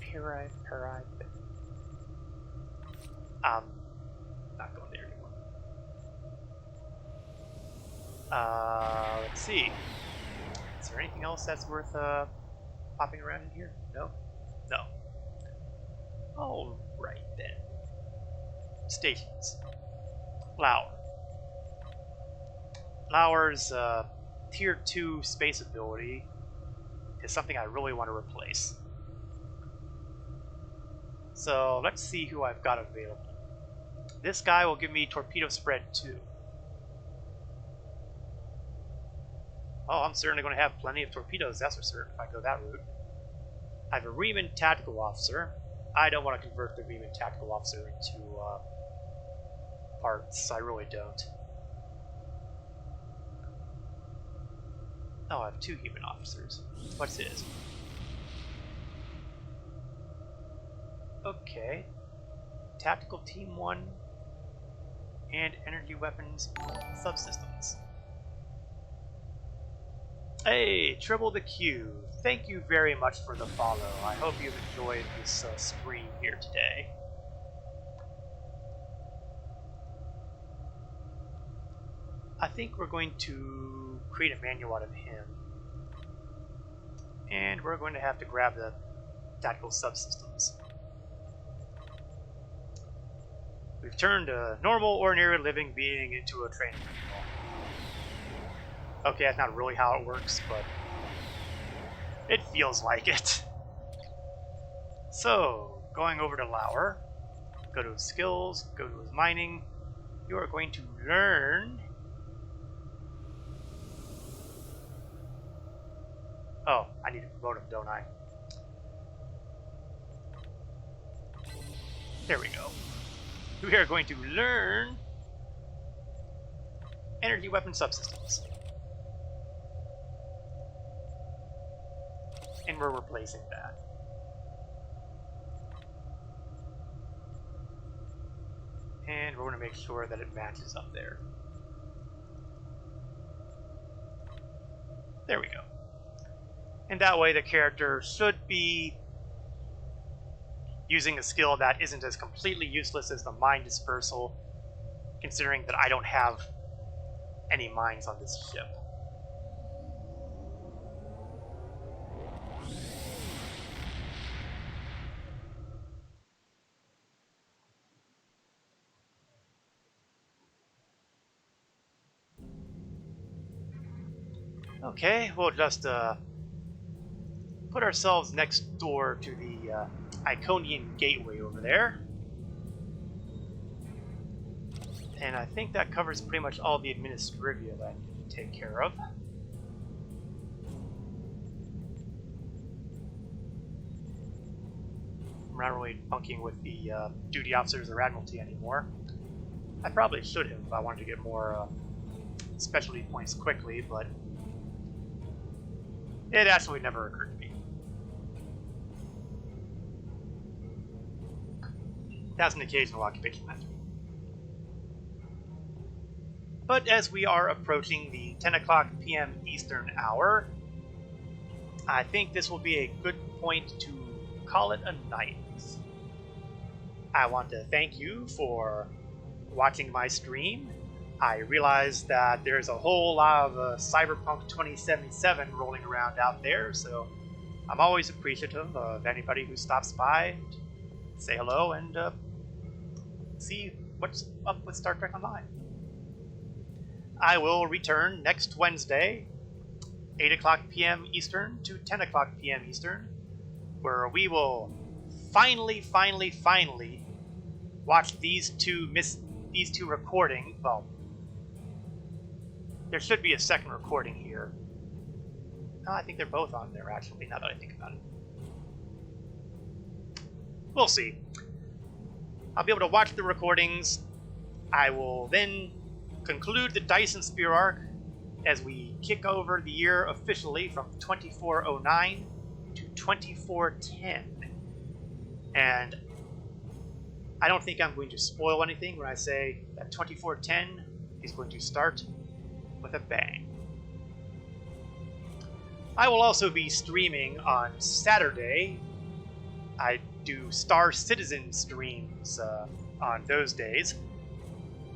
Peri. Not going there anymore. Let's see. Is there anything else that's worth popping around in here? No? No. Alright then. Stations. Lauer. Lauer's tier 2 space ability is something I really want to replace. So let's see who I've got available. This guy will give me torpedo spread 2. Oh, I'm certainly going to have plenty of torpedoes, that's for certain, if I go that route. I have a Riemann Tactical Officer. I don't want to convert the Riemann Tactical Officer into parts. I really don't. Oh, I have 2 human officers. What's his? Okay. Tactical Team 1 and Energy Weapons Subsystems. Hey, Triple the Q. Thank you very much for the follow. I hope you've enjoyed this stream here today. I think we're going to create a manual out of him. And we're going to have to grab the tactical subsystems. We've turned a normal, ordinary living being into a training manual. Okay, that's not really how it works, but it feels like it. So, going over to Lauer, go to his skills, go to his mining. You are going to learn... Oh, I need to promote him, don't I? There we go. We are going to learn energy weapon subsystems. And we're replacing that. And we're going to make sure that it matches up there. There we go. And that way the character should be using a skill that isn't as completely useless as the Mind Dispersal, considering that I don't have any mines on this ship. Okay, we'll just put ourselves next door to the Iconian Gateway over there. And I think that covers pretty much all the administrivia that I need to take care of. I'm not really bunking with the duty officers or Admiralty anymore. I probably should have if I wanted to get more specialty points quickly, but it actually never occurred to me. That's an occasional occupation after me. But as we are approaching the 10 o'clock p.m. Eastern hour, I think this will be a good point to call it a night. I want to thank you for watching my stream. I realize that there's a whole lot of Cyberpunk 2077 rolling around out there, so I'm always appreciative of anybody who stops by and say hello and see what's up with Star Trek Online. I will return next Wednesday, 8 o'clock p.m. Eastern to 10 o'clock p.m. Eastern, where we will finally watch these two recordings. Well, there should be a second recording here. No, I think they're both on there, actually, now that I think about it. We'll see. I'll be able to watch the recordings. I will then conclude the Dyson Spear arc as we kick over the year officially from 2409 to 2410. And I don't think I'm going to spoil anything when I say that 2410 is going to start with a bang. I will also be streaming on Saturday. I do Star Citizen streams on those days.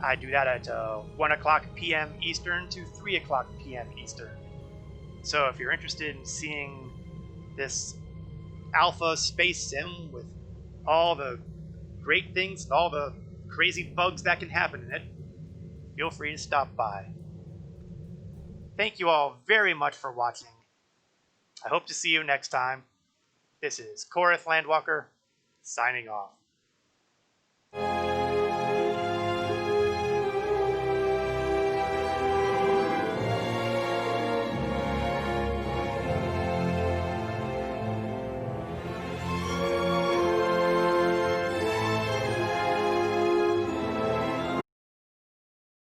I do that at 1 o'clock p.m. Eastern to 3 o'clock p.m. Eastern. So if you're interested in seeing this alpha space sim with all the great things and all the crazy bugs that can happen in it, feel free to stop by. Thank you all very much for watching. I hope to see you next time. This is Korith Landwalker, signing off.